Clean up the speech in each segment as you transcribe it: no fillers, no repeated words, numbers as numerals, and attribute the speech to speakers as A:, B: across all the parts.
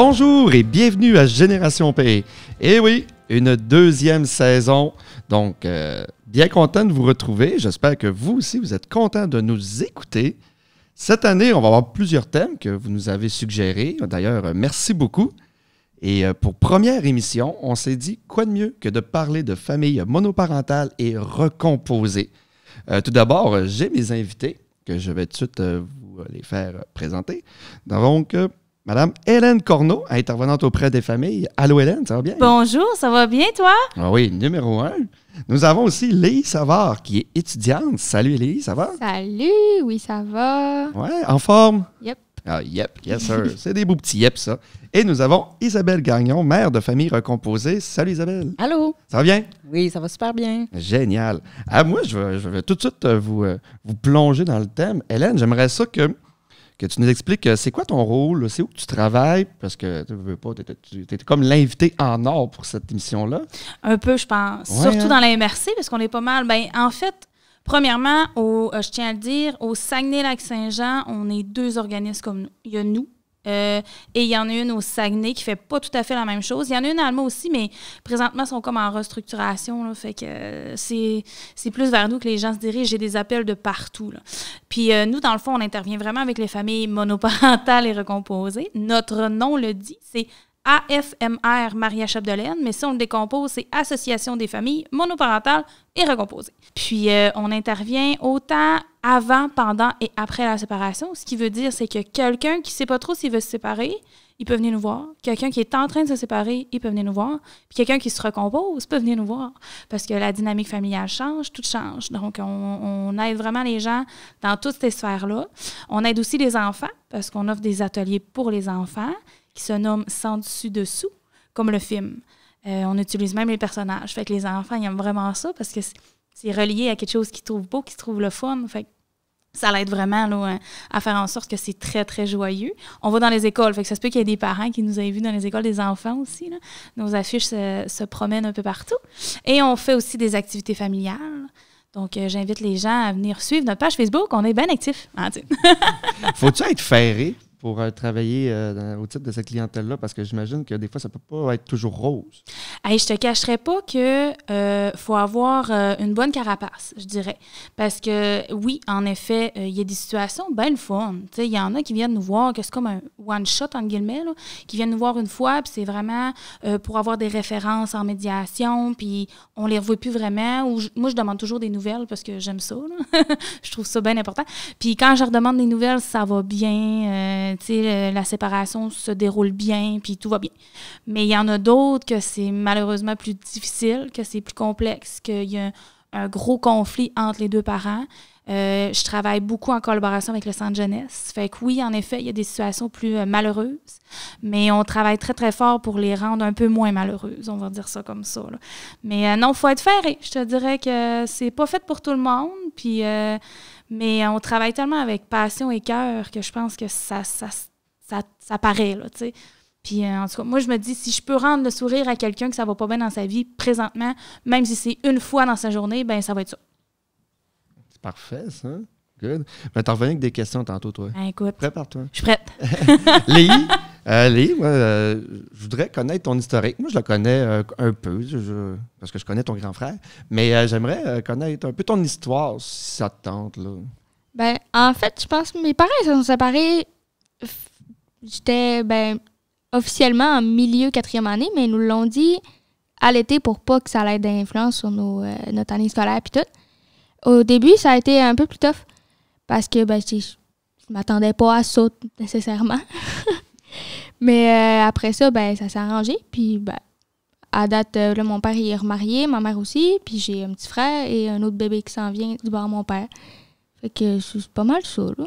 A: Bonjour et bienvenue à Génération P. Et oui, une deuxième saison. Donc, bien content de vous retrouver. J'espère que vous aussi, vous êtes contents de nous écouter. Cette année, on va avoir plusieurs thèmes que vous nous avez suggérés. D'ailleurs, merci beaucoup. Et pour première émission, on s'est dit quoi de mieux que de parler de famille monoparentale et recomposée. Tout d'abord, j'ai mes invités que je vais tout de suite vous les faire présenter. Donc, Madame Hélène Corneau, intervenante auprès des familles. Allô Hélène, ça va bien?
B: Bonjour, ça va bien toi?
A: Ah oui, numéro 1. Nous avons aussi Léie Savard qui est étudiante. Salut Léie, ça va?
C: Salut, oui ça va.
A: Ouais, en forme?
C: Yep.
A: Ah, yep, yes sir. C'est des beaux petits yep, ça. Et nous avons Isabelle Gagnon, mère de famille recomposée. Salut Isabelle.
D: Allô?
A: Ça va bien?
D: Oui, ça va super bien.
A: Génial. Moi, je vais tout de suite vous plonger dans le thème. Hélène, j'aimerais ça que tu nous expliques c'est quoi ton rôle, c'est où que tu travailles, parce que tu veux pas, tu étais comme l'invité en or pour cette émission-là.
B: Un peu, je pense.
A: Ouais,
B: Surtout dans la MRC, parce qu'on est pas mal. Ben, en fait, premièrement, je tiens à le dire, au Saguenay-Lac-Saint-Jean, on est 2 organismes comme nous. Il y a nous. Et il y en a une au Saguenay qui fait pas tout à fait la même chose. Il y en a une à Alma aussi, mais présentement, ils sont comme en restructuration. Là, fait que c'est plus vers nous que les gens se dirigent. J'ai des appels de partout. Là. Puis nous, dans le fond, on intervient vraiment avec les familles monoparentales et recomposées. Notre nom le dit, c'est AFMR Maria Chapdelaine, mais si on le décompose, c'est Association des familles monoparentales et recomposées. Puis, on intervient autant avant, pendant et après la séparation. Ce qui veut dire, c'est que quelqu'un qui ne sait pas trop s'il veut se séparer, il peut venir nous voir. Quelqu'un qui est en train de se séparer, il peut venir nous voir. Puis quelqu'un qui se recompose peut venir nous voir. Parce que la dynamique familiale change, tout change. Donc, on aide vraiment les gens dans toutes ces sphères-là. On aide aussi les enfants, parce qu'on offre des ateliers pour les enfants qui se nomment Sans dessus-dessous, comme le film. On utilise même les personnages. Fait que les enfants, ils aiment vraiment ça parce que c'est relié à quelque chose qu'ils trouvent beau, qu'ils trouvent le fun. Fait que ça l'aide vraiment là, à faire en sorte que c'est très, très joyeux. On va dans les écoles. Fait que ça se peut qu'il y ait des parents qui nous aient vus dans les écoles des enfants aussi. Là. Nos affiches se promènent un peu partout. Et on fait aussi des activités familiales. Donc, j'invite les gens à venir suivre notre page Facebook. On est bien actifs. Hein,
A: Faut-tu être ferré pour travailler au titre de cette clientèle-là? Parce que j'imagine que des fois, ça ne peut pas être toujours rose.
B: Hey, je te cacherai pas que faut avoir une bonne carapace, je dirais. Parce que, oui, en effet, il y a des situations bien le fun. Il y en a qui viennent nous voir, que c'est comme un one-shot, entre guillemets, là, qui viennent nous voir une fois, puis c'est vraiment pour avoir des références en médiation, puis on les revoit plus vraiment. Moi, je demande toujours des nouvelles parce que j'aime ça. Là. Je trouve ça bien important. Puis quand je leur demande des nouvelles, ça va bien. La séparation se déroule bien, puis tout va bien. Mais il y en a d'autres que c'est malheureusement plus difficile, que c'est plus complexe, qu'il y a un gros conflit entre les 2 parents. Je travaille beaucoup en collaboration avec le Centre jeunesse. Fait que oui, en effet, il y a des situations plus malheureuses, mais on travaille très, très fort pour les rendre un peu moins malheureuses, on va dire ça comme ça. Là. Mais non, il faut être ferré. Je te dirais que c'est pas fait pour tout le monde, puis... mais on travaille tellement avec passion et cœur que je pense que ça paraît, là, tu sais. Puis, en tout cas, moi, je me dis, si je peux rendre le sourire à quelqu'un que ça va pas bien dans sa vie, présentement, même si c'est une fois dans sa journée, ben ça va être ça. C'est
A: parfait, ça. Good. Mais t'en reviens avec des questions tantôt, toi.
B: Ben, écoute.
A: Prépare-toi.
B: Je suis prête.
A: Léie, moi, je voudrais connaître ton historique. Moi, je le connais un peu, parce que je connais ton grand frère. Mais j'aimerais connaître un peu ton histoire, si ça te tente, là.
C: Ben, en fait, je pense que mes parents se sont séparés. J'étais, officiellement en milieu 4e année, mais ils nous l'ont dit à l'été pour pas que ça ait d'influence sur notre année scolaire puis tout. Au début, ça a été un peu plus tough parce que je m'attendais pas à ça nécessairement. Mais après ça, ça s'est arrangé. Puis à date, là, mon père il est remarié, ma mère aussi. Puis j'ai un petit frère et un autre bébé qui s'en vient du bord de mon père. Fait que c'est pas mal ça, là.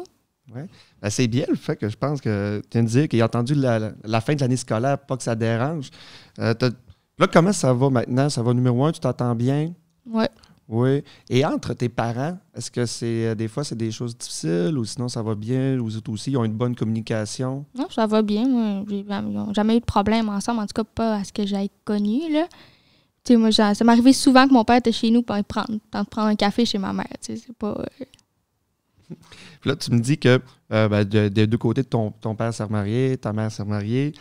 A: Oui. C'est bien le fait que je pense que tu viens de dire qu'il a entendu la fin de l'année scolaire, pas que ça dérange. Là, comment ça va maintenant? Ça va numéro 1, tu t'entends bien?
C: Oui.
A: Oui. Et entre tes parents, est-ce que c'est des fois c'est des choses difficiles ou sinon ça va bien? Ou eux aussi, ils ont une bonne communication?
C: Non, ça va bien. Moi, ils n'ont jamais eu de problème ensemble, en tout cas pas à ce que j'ai connu, là. Tu sais, moi, ça m'arrivait souvent que mon père était chez nous pour prendre un café chez ma mère. Tu sais, c'est pas...
A: Puis là, tu me dis que des 2 côtés de ton père s'est remarié, ta mère s'est remariée.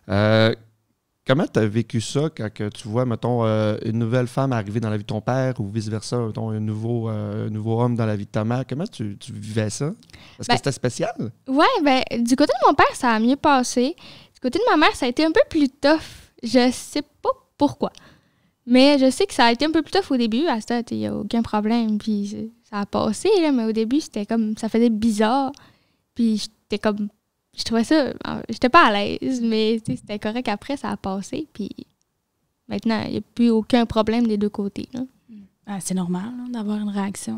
A: Comment tu as vécu ça quand que tu vois, mettons, une nouvelle femme arriver dans la vie de ton père ou vice-versa, mettons, un nouveau homme dans la vie de ta mère? Comment tu vivais ça? Est-ce que c'était spécial?
C: Ouais, ben, du côté de mon père, ça a mieux passé. Du côté de ma mère, ça a été un peu plus tough. Je sais pas pourquoi. Mais je sais que ça a été un peu plus tough au début. À ça, il n'y a aucun problème. Puis ça a passé, là, mais au début, c'était comme. Ça faisait bizarre. Puis j'étais comme. Je trouvais ça. J'étais pas à l'aise, mais c'était correct après, ça a passé. Puis maintenant, il n'y a plus aucun problème des deux côtés. Là.
B: Ah, c'est normal là, d'avoir une réaction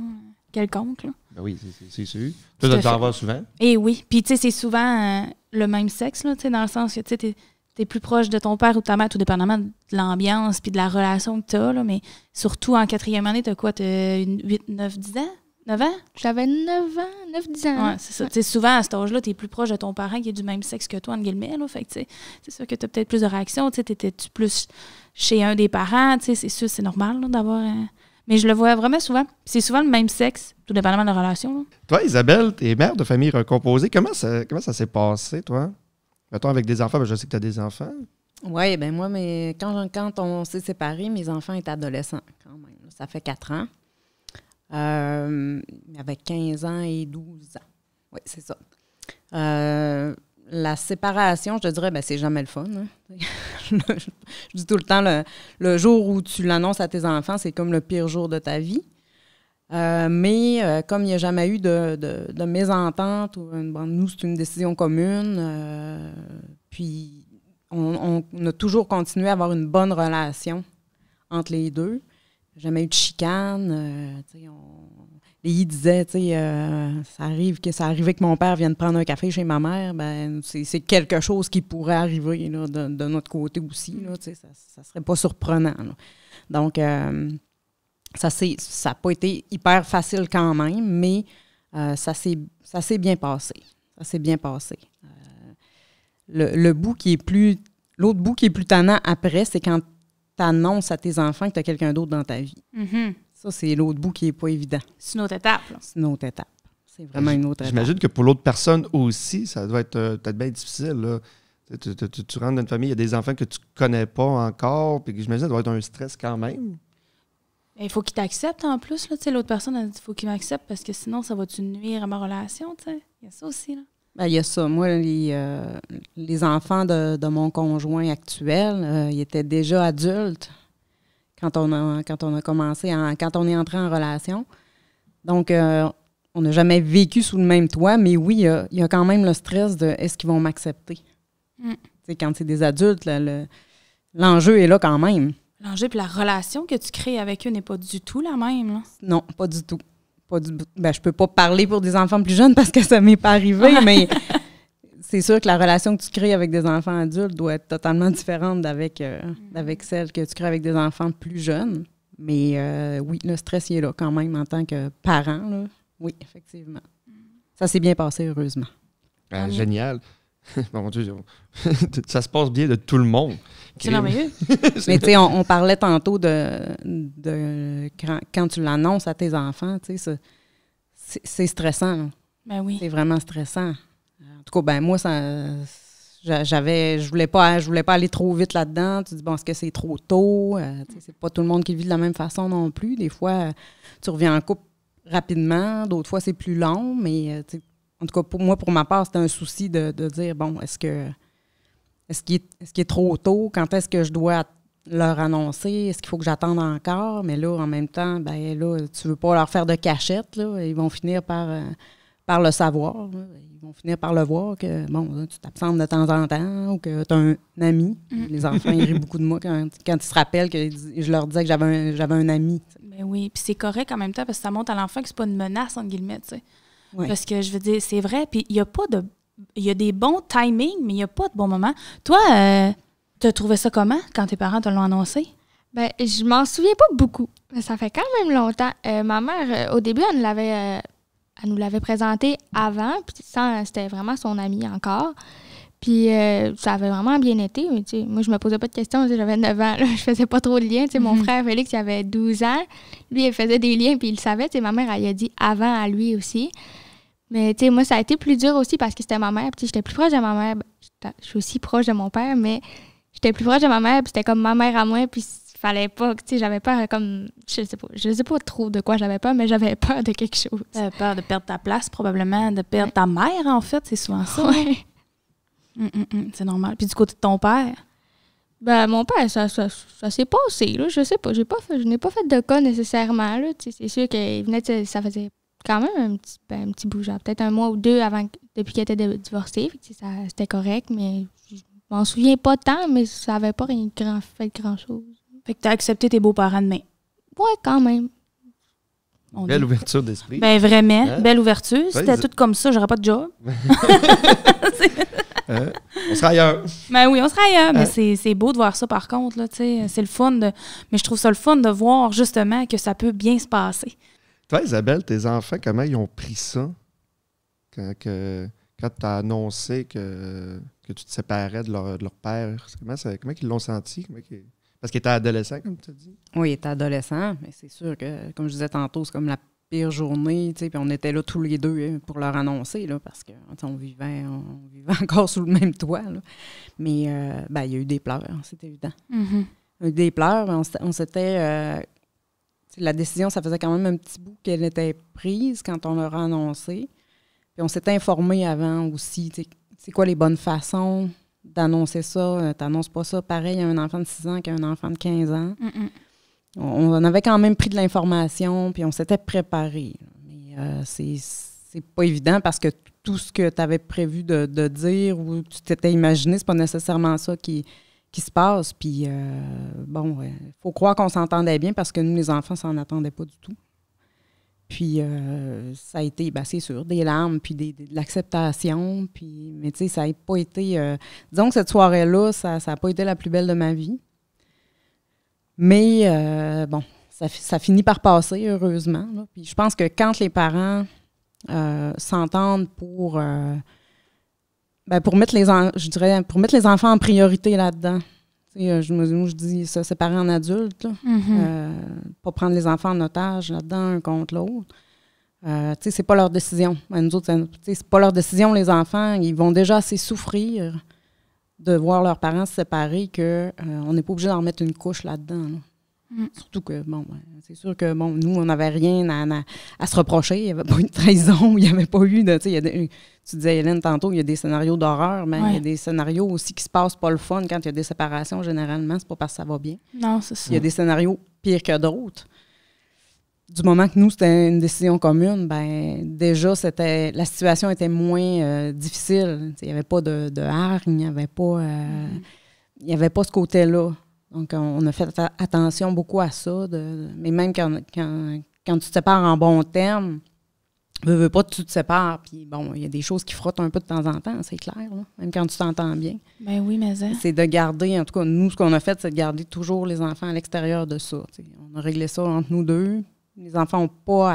B: quelconque. Là.
A: Ben oui, c'est sûr. Tu dois t'en voir souvent.
B: Et oui. Puis, tu sais, c'est souvent le même sexe, là, dans le sens que tu sais, t'es plus proche de ton père ou de ta mère, tout dépendamment de l'ambiance puis de la relation que t'as. Là, mais surtout en 4e année, t'as quoi? T'as 8, 9, 10 ans? 9 ans?
C: J'avais 9 ans, 9-10 ans.
B: Ouais, c'est ça. Ouais. Souvent, à cet âge-là, t'es plus proche de ton parent qui est du même sexe que toi, entre guillemets. Là. Fait que, c'est sûr que t'as peut-être plus de réactions. T'étais-tu plus chez un des parents? C'est sûr, c'est normal là, d'avoir... Mais je le vois vraiment souvent. C'est souvent le même sexe, tout dépendamment de la relation. Là.
A: Toi, Isabelle, t'es mère de famille recomposée. Comment ça s'est passé, toi? Mettons, avec des enfants, je sais que tu as des enfants.
D: Oui, bien moi, mais quand on s'est séparés, mes enfants étaient adolescents quand même. Ça fait 4 ans. Avec 15 ans et 12 ans. Oui, c'est ça. La séparation, je te dirais, c'est jamais le fun. Hein. Je dis tout le temps, le jour où tu l'annonces à tes enfants, c'est comme le pire jour de ta vie. Mais comme il n'y a jamais eu de mésentente, nous, c'est une décision commune. Puis, on a toujours continué à avoir une bonne relation entre les deux. Jamais eu de chicane. Lily disait, ça arrivait que mon père vienne prendre un café chez ma mère. Ben, c'est quelque chose qui pourrait arriver là, de notre côté aussi. Là, ça serait pas surprenant. Là. Donc, ça n'a pas été hyper facile quand même, mais ça s'est bien passé. Ça s'est bien passé. L'autre bout qui est plus tannant après, c'est quand tu annonces à tes enfants que tu as quelqu'un d'autre dans ta vie.
B: Mm-hmm.
D: Ça, c'est l'autre bout qui n'est pas évident.
B: C'est une autre étape. Là.
D: C'est une autre étape. C'est vraiment une autre étape.
A: J'imagine que pour l'autre personne aussi, ça doit être peut-être bien difficile. Là. Tu rentres dans une famille, il y a des enfants que tu connais pas encore, puis j'imagine que ça doit être un stress quand même.
B: Il faut qu'il t'accepte en plus. Là, l'autre personne a dit qu'il faut qu'il m'accepte parce que sinon, ça va-tu nuire à ma relation? Il y a ça aussi. Là.
D: Il y a ça. Moi, les enfants de mon conjoint actuel, ils étaient déjà adultes quand on a commencé, quand on est entré en relation. Donc, on n'a jamais vécu sous le même toit, mais oui, il y a quand même le stress de est-ce qu'ils vont m'accepter? Quand c'est des adultes, l'enjeu est là quand même.
B: L'enjeu et la relation que tu crées avec eux n'est pas du tout la même. Là.
D: Non, pas du tout. Je peux pas parler pour des enfants plus jeunes parce que ça m'est pas arrivé, mais c'est sûr que la relation que tu crées avec des enfants adultes doit être totalement différente d'avec celle que tu crées avec des enfants plus jeunes. Mais oui, le stress il est là quand même en tant que parent. Là. Oui, effectivement. Ça s'est bien passé, heureusement.
A: Génial. Mon Dieu, ça se passe bien de tout le monde.
B: C'est merveilleux.
D: Mais tu sais, on parlait tantôt de quand tu l'annonces à tes enfants, tu sais, c'est stressant. Là.
B: Ben oui.
D: C'est vraiment stressant. En tout cas, moi, je voulais pas aller trop vite là-dedans. Tu dis, bon, est-ce que c'est trop tôt? C'est pas tout le monde qui vit de la même façon non plus. Des fois, tu reviens en couple rapidement. D'autres fois, c'est plus long. Mais en tout cas, pour ma part, c'était un souci de dire, bon, est-ce qu'il est trop tôt? Quand est-ce que je dois leur annoncer? Est-ce qu'il faut que j'attende encore? Mais là, en même temps, tu veux pas leur faire de cachette. Là. Ils vont finir par le savoir. Là. Ils vont finir par le voir que, bon, tu t'absentes de temps en temps ou que tu as un ami. Les enfants, ils rient beaucoup de moi quand ils se rappellent que je leur disais que j'avais un ami.
B: Ben oui, puis c'est correct en même temps parce que ça montre à l'enfant que c'est pas une menace, entre guillemets, tu sais.
D: Oui.
B: Parce que, je veux dire, c'est vrai, puis il y a des bons timings, mais il n'y a pas de bons moments. Toi, tu as trouvé ça comment quand tes parents te l'ont annoncé?
C: Ben, je m'en souviens pas beaucoup. Ça fait quand même longtemps. Ma mère, au début, elle nous l'avait présenté avant, puis c'était vraiment son ami encore. Puis ça avait vraiment bien été. Mais, moi, je me posais pas de questions. J'avais 9 ans. Là, je faisais pas trop de liens. Mon frère Félix, il avait 12 ans. Lui, il faisait des liens, puis il le savait. Ma mère, elle a dit avant à lui aussi. Mais moi, ça a été plus dur aussi parce que c'était ma mère. Puis j'étais plus proche de ma mère. je suis aussi proche de mon père, mais j'étais plus proche de ma mère, puis c'était comme ma mère à moi, puis il fallait pas, tu sais, j'avais peur comme, je sais pas trop de quoi j'avais peur, mais j'avais peur de quelque chose.
B: T'avais peur de perdre ta place, probablement, de perdre ta mère, en fait, c'est souvent ça.
C: Ouais.
B: C'est normal. Puis du côté de ton père?
C: Ben, mon père, ça s'est passé, là, je sais pas, je n'ai pas fait de cas nécessairement, là, tu sais, c'est sûr qu'il venait, ça faisait quand même un petit bout, genre peut-être 1 mois ou 2 depuis qu'il était divorcé, fait que, c'était correct, mais je m'en souviens pas tant, mais ça avait pas fait grand-chose.
B: Fait que t'as accepté tes beaux-parents de main.
C: Ouais, quand même.
A: Belle ouverture d'esprit.
B: Ben vraiment,
A: Hein?
B: belle ouverture. Si c'était
A: Ouais,
B: tout comme ça, j'aurais pas de job.
A: On sera ailleurs.
B: Ben oui, on serait ailleurs.
A: Hein?
B: Mais c'est beau de voir ça, par contre. Là, c'est le fun de. Mais je trouve ça le fun de voir justement que ça peut bien se passer.
A: Toi, Isabelle, tes enfants, comment ils ont pris ça quand tu as annoncé que tu te séparais de leur père? Comment ils l'ont senti? Parce qu'ils étaient adolescents, comme tu as dit?
D: Oui, il était adolescent, mais c'est sûr que, comme je disais tantôt, c'est comme la pire journée, tu sais, puis on était là tous les deux pour leur annoncer, là, parce que on vivait encore sous le même toit, là. Mais il y a eu des pleurs, c'est évident.
B: Mm-hmm.
D: Il y a eu des pleurs, mais on s'était... la décision, ça faisait quand même un petit bout qu'elle était prise quand on leur a annoncé. Puis on s'était informé avant aussi, tu sais, c'est quoi les bonnes façons d'annoncer ça. T'annonces pas ça pareil à un enfant de 6 ans qu'à un enfant de 15 ans.
B: Mm-mm.
D: On avait quand même pris de l'information, puis on s'était préparé. Mais c'est pas évident parce que tout ce que tu avais prévu de dire ou tu t'étais imaginé, c'est pas nécessairement ça qui se passe. Puis, il faut croire qu'on s'entendait bien parce que nous, les enfants, ça n'en attendait pas du tout. Puis, ça a été, c'est sûr, des larmes, puis de l'acceptation. Puis, mais tu sais, ça n'a pas été... disons que cette soirée-là, ça n'a pas été la plus belle de ma vie. Mais, ça finit par passer, heureusement. Là. Puis, je pense que quand les parents s'entendent pour mettre les enfants en priorité là-dedans. Je dis se séparer en adultes, là.
B: Mm-hmm.
D: Pas prendre les enfants en otage là-dedans, un contre l'autre. C'est pas leur décision. Nous autres, c'est pas leur décision, les enfants. Ils vont déjà assez souffrir de voir leurs parents se séparer qu'on n'est pas obligé d'en mettre une couche là-dedans. Là. Surtout que, c'est sûr que, nous, on n'avait rien à se reprocher. Il n'y avait pas eu de trahison, il n'y avait pas eu de... Tu disais, Hélène, tantôt, il y a des scénarios d'horreur, mais il y a des scénarios aussi qui se passent pas le fun quand il y a des séparations, généralement. C'est pas parce que ça va bien.
B: Non, c'est ça.
D: Il y a des scénarios pires que d'autres. Du moment que nous, c'était une décision commune, déjà, la situation était moins difficile. Il n'y avait pas de hargne, il n'y avait pas ce côté-là. Donc, on a fait attention beaucoup à ça. Mais même quand tu te sépares en bons termes, veux pas que tu te sépares. Puis il y a des choses qui frottent un peu de temps en temps, c'est clair, là, même quand tu t'entends bien.
B: Ben oui, mais ça.
D: C'est de garder, en tout cas, nous, ce qu'on a fait, c'est de garder toujours les enfants à l'extérieur de ça. T'sais. On a réglé ça entre nous deux. Les enfants n'ont pas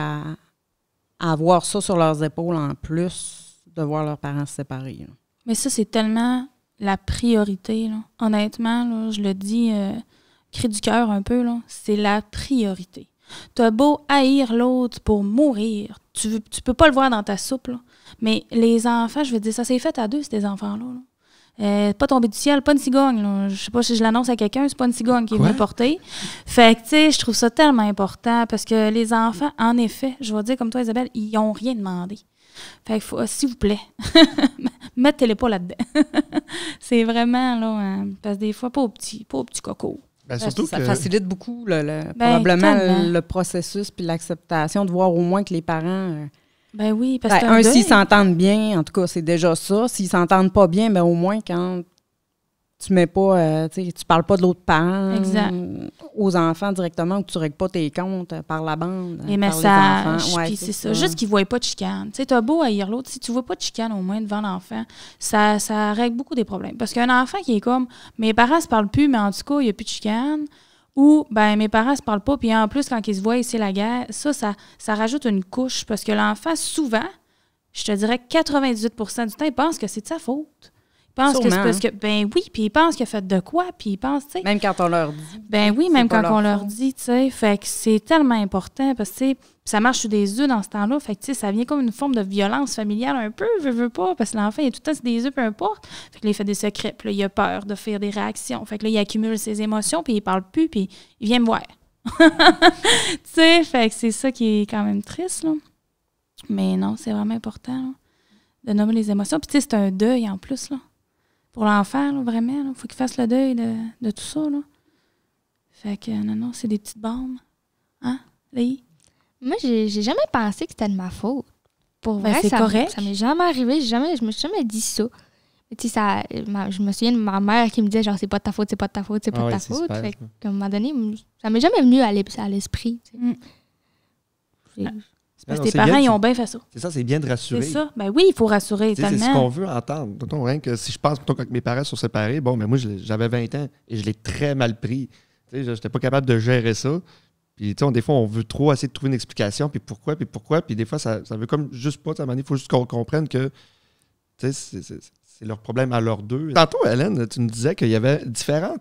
D: à avoir ça sur leurs épaules en plus de voir leurs parents se séparer. Là.
B: Mais ça, c'est tellement la priorité, là. Honnêtement, là, je le dis, cri du cœur un peu, là, c'est la priorité. T'as beau haïr l'autre pour mourir, tu peux pas le voir dans ta soupe, là. Mais les enfants, je veux dire, ça s'est fait à deux, ces enfants-là. Là. Pas tombé du ciel, pas une cigogne. Là. Je sais pas si je l'annonce à quelqu'un, c'est pas une cigogne qui est venue porter. Fait que, tu sais, je trouve ça tellement important parce que les enfants, en effet, je vais dire comme toi, Isabelle, ils n'ont rien demandé. Fait que, s'il vous plaît, mettez-les pas là-dedans. C'est vraiment, là, parce que des fois, pas au petit coco.
A: Surtout
D: ça
A: que...
D: facilite beaucoup probablement le processus puis l'acceptation de voir au moins que les parents...
B: Ben oui, parce que
D: s'ils s'entendent bien, en tout cas, c'est déjà ça. S'ils s'entendent pas bien, au moins quand tu mets pas, tu parles pas de l'autre parent aux enfants directement ou que tu règles pas tes comptes par la bande.
B: Les messages, puis c'est ça. Juste qu'ils ne voient pas de chicane. Tu sais, t'as beau haïr l'autre, si tu vois pas de chicane au moins devant l'enfant, ça règle beaucoup des problèmes. Parce qu'un enfant qui est comme, mes parents se parlent plus, mais en tout cas, il n'y a plus de chicane, ou, mes parents se parlent pas, puis en plus, quand ils se voient, c'est la guerre, ça rajoute une couche. Parce que l'enfant, souvent, je te dirais 98% du temps, il pense que c'est de sa faute. pensent que c'est
D: Sûrement,
B: parce que... Ben oui, puis ils pensent qu'il a fait de quoi, puis ils pensent, tu sais...
D: Même quand on leur dit.
B: Ben oui,
D: c'est
B: même
D: pas
B: quand on leur
D: faute.
B: dit, tu sais. Fait que c'est tellement important parce que, tu sais, ça marche sur des œufs dans ce temps-là. Fait que, tu sais, ça vient comme une forme de violence familiale un peu, veux pas, parce que l'enfant, il est tout le temps sur des œufs, peu importe. Fait que là, il fait des secrets, puis là, il a peur de faire des réactions. Fait que là, il accumule ses émotions, puis il parle plus, puis il vient me voir. Tu sais, fait que c'est ça qui est quand même triste, là. Mais non, c'est vraiment important, là, de nommer les émotions. Puis, tu sais, c'est un deuil en plus, là. Pour l'enfant, là, vraiment, il faut qu'il fasse le deuil de tout ça, là. Fait que, non, c'est des petites bombes. Hein, Léi?
C: Moi, j'ai jamais pensé que c'était de ma faute. Pour
B: Ben,
C: vrai,
B: c'est
C: ça
B: correct.
C: ça m'est jamais arrivé. Je me suis jamais dit ça. Mais tu sais, je me souviens de ma mère qui me disait, genre, c'est pas de ta faute, c'est pas de ta faute, c'est pas de ta
A: c'est
C: faute.
A: super,
C: Fait
A: ça.
C: qu'à un moment donné, ça m'est jamais venu à l'esprit. Tu sais.
B: Mm.
C: J'ai-
B: C'est parce
A: Non,
B: que tes
A: c'est
B: parents,
A: bien,
B: ils ont bien fait ça.
A: C'est ça, c'est bien de
B: C'est
A: rassurer.
B: ça. Ben oui, il faut rassurer
A: Tu sais, c'est ce
B: tellement.
A: qu'on veut entendre. Mettons, rien que si je pense mettons, quand mes parents sont séparés, bon, mais moi, j'avais 20 ans et je l'ai très mal pris. Tu sais, je n'étais pas capable de gérer ça. Puis, tu sais, des fois, on veut trop essayer de trouver une explication, puis pourquoi. Puis des fois, ça veut comme juste pas. À un moment donné, il faut juste qu'on comprenne que, tu sais, c'est leur problème à leurs deux. Tantôt, Hélène, tu nous disais qu'il y avait différents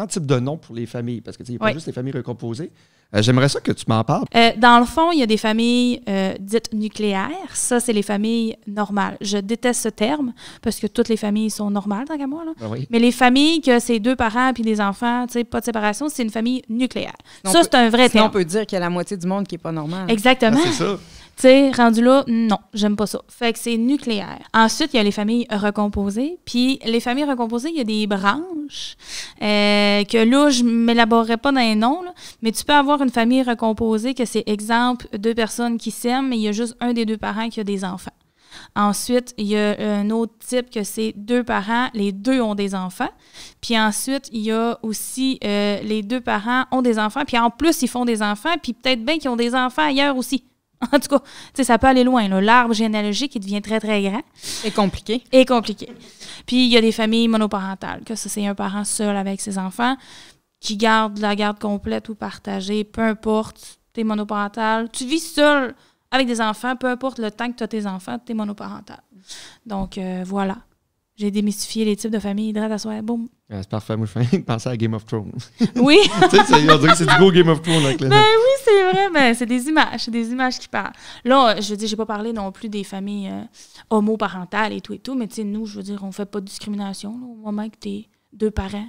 A: types de noms pour les familles, parce que, tu sais, il n'y a pas
B: Oui.
A: juste les familles recomposées. J'aimerais ça que tu m'en parles.
B: Dans le fond, il y a des familles dites nucléaires. Ça, c'est les familles normales. Je déteste ce terme parce que toutes les familles sont normales, tant qu'à moi. Là.
A: Ah oui.
B: Mais les familles que c'est 2 parents puis des enfants, tu sais, pas de séparation, c'est une famille nucléaire.
D: Sinon,
B: Ça, c'est un vrai
D: Sinon, on
B: terme.
D: peut dire qu'il y a la moitié du monde qui n'est pas normal.
B: Exactement.
A: Ah, c'est ça.
B: Tu sais, rendu là, non, j'aime pas ça. Fait que c'est nucléaire. Ensuite, il y a les familles recomposées. Puis les familles recomposées, il y a des branches que là, je m'élaborerai pas dans les noms, là, mais tu peux avoir une famille recomposée que c'est, exemple, 2 personnes qui s'aiment, mais il y a juste un des 2 parents qui a des enfants. Ensuite, il y a un autre type que c'est 2 parents, les 2 ont des enfants. Puis ensuite, il y a aussi les 2 parents ont des enfants, puis en plus, ils font des enfants, puis peut-être bien qu'ils ont des enfants ailleurs aussi. En tout cas, tu sais, ça peut aller loin. Là. L'arbre généalogique, il devient très, très grand
D: C'est compliqué.
B: et compliqué. Puis, il y a des familles monoparentales, que ça, c'est un parent seul avec ses enfants qui garde la garde complète ou partagée, peu importe, t'es monoparental. Tu vis seul avec des enfants, peu importe le temps que tu as tes enfants, t'es monoparental. Donc, voilà. J'ai démystifié les types de familles. Direct à soir, boum.
A: Ah, c'est parfait. Moi, je fais penser à Game of Thrones.
B: Oui,
A: Tu sais, on dirait que c'est du gros Game of Thrones avec les...
B: ben oui, c'est vrai, mais c'est des images qui parlent. Là, je veux dire, j'ai pas parlé non plus des familles homoparentales et tout, mais tu sais, nous, je veux dire, on fait pas de discrimination, là, au moment que t'es 2 parents.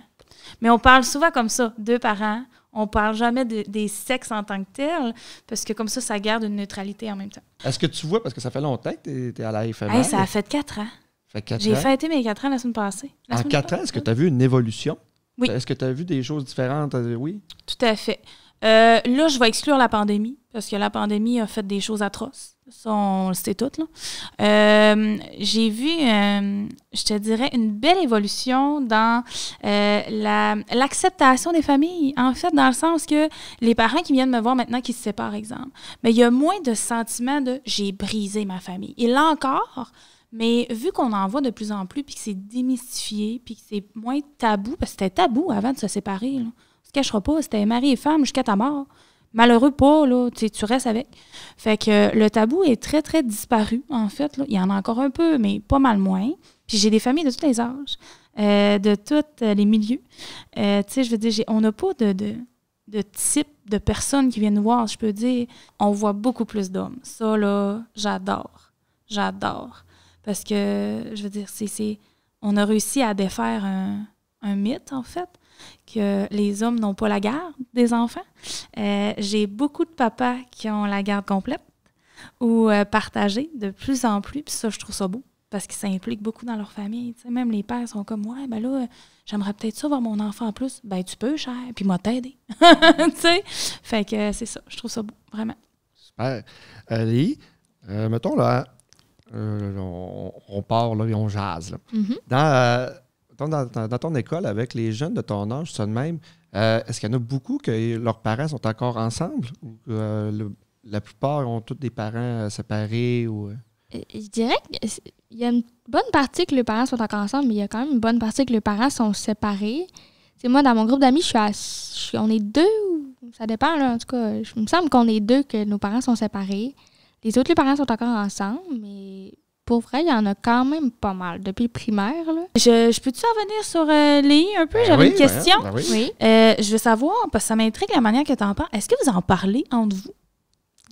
B: Mais on parle souvent comme ça, 2 parents. On parle jamais des sexes en tant que tels, parce que comme ça garde une neutralité en même temps.
A: Est-ce que tu vois, parce que ça fait longtemps que tu es à la FMR.
B: Hey, ça a fait 4 ans.
A: Fait 4
B: J'ai
A: ans.
B: fêté mes 4 ans la semaine passée.
A: En 4 ans, est-ce que tu as vu une évolution?
B: Oui.
A: Est-ce que tu as vu des choses différentes? Oui.
B: Tout à fait. Là, je vais exclure la pandémie, parce que la pandémie a fait des choses atroces. Ça, on le sait tout, là. J'ai vu, je te dirais, une belle évolution dans l'acceptation des familles. En fait, dans le sens que les parents qui viennent me voir maintenant, qui se séparent, exemple, mais il y a moins de sentiment de « j'ai brisé ma famille ». Il l'a encore, mais vu qu'on en voit de plus en plus, puis que c'est démystifié, puis que c'est moins tabou, parce que c'était tabou avant de se séparer, là. On se cachera pas, c'était mari et femme jusqu'à ta mort. Malheureux pas, là, tu restes avec. Fait que le tabou est très, très disparu, en fait. Là. Il y en a encore un peu, mais pas mal moins. Puis j'ai des familles de tous les âges, de tous les milieux. Tu sais, je veux dire, on n'a pas de type de personnes qui viennent nous voir, je peux dire. On voit beaucoup plus d'hommes. Ça, là, j'adore. J'adore. Parce que, je veux dire, on a réussi à défaire un mythe, en fait, que les hommes n'ont pas la garde des enfants. J'ai beaucoup de papas qui ont la garde complète ou partagée de plus en plus. Puis ça, je trouve ça beau parce qu'ils s'impliquent beaucoup dans leur famille. T'sais, même les pères sont comme « Ouais, ben là, j'aimerais peut-être ça voir mon enfant en plus. » Ben, tu peux, cher, puis moi t'aider. Tu sais? Fait que c'est ça. Je trouve ça beau, vraiment.
A: Super. Léi, mettons là, on part là et on jase. Là.
C: Mm-hmm.
A: Dans ton école, avec les jeunes de ton âge, ça de même, est-ce qu'il y en a beaucoup que leurs parents sont encore ensemble ou que la plupart ont tous des parents séparés? Ou...
C: Je dirais qu'il y a une bonne partie que les parents sont encore ensemble, mais il y a quand même une bonne partie que les parents sont séparés. T'sais, moi, dans mon groupe d'amis, on est 2, ou ça dépend, là, en tout cas. Il me semble qu'on est 2 que nos parents sont séparés. Les autres, les parents sont encore ensemble, mais pour vrai, il y en a quand même pas mal depuis le primaire. Là.
B: Je peux-tu en revenir sur Léi un peu?
A: Ben
B: J'avais
A: oui,
B: une question.
A: ben oui.
C: Oui.
B: Je veux savoir, parce que ça m'intrigue la manière que tu en parles. Est-ce que vous en parlez entre vous?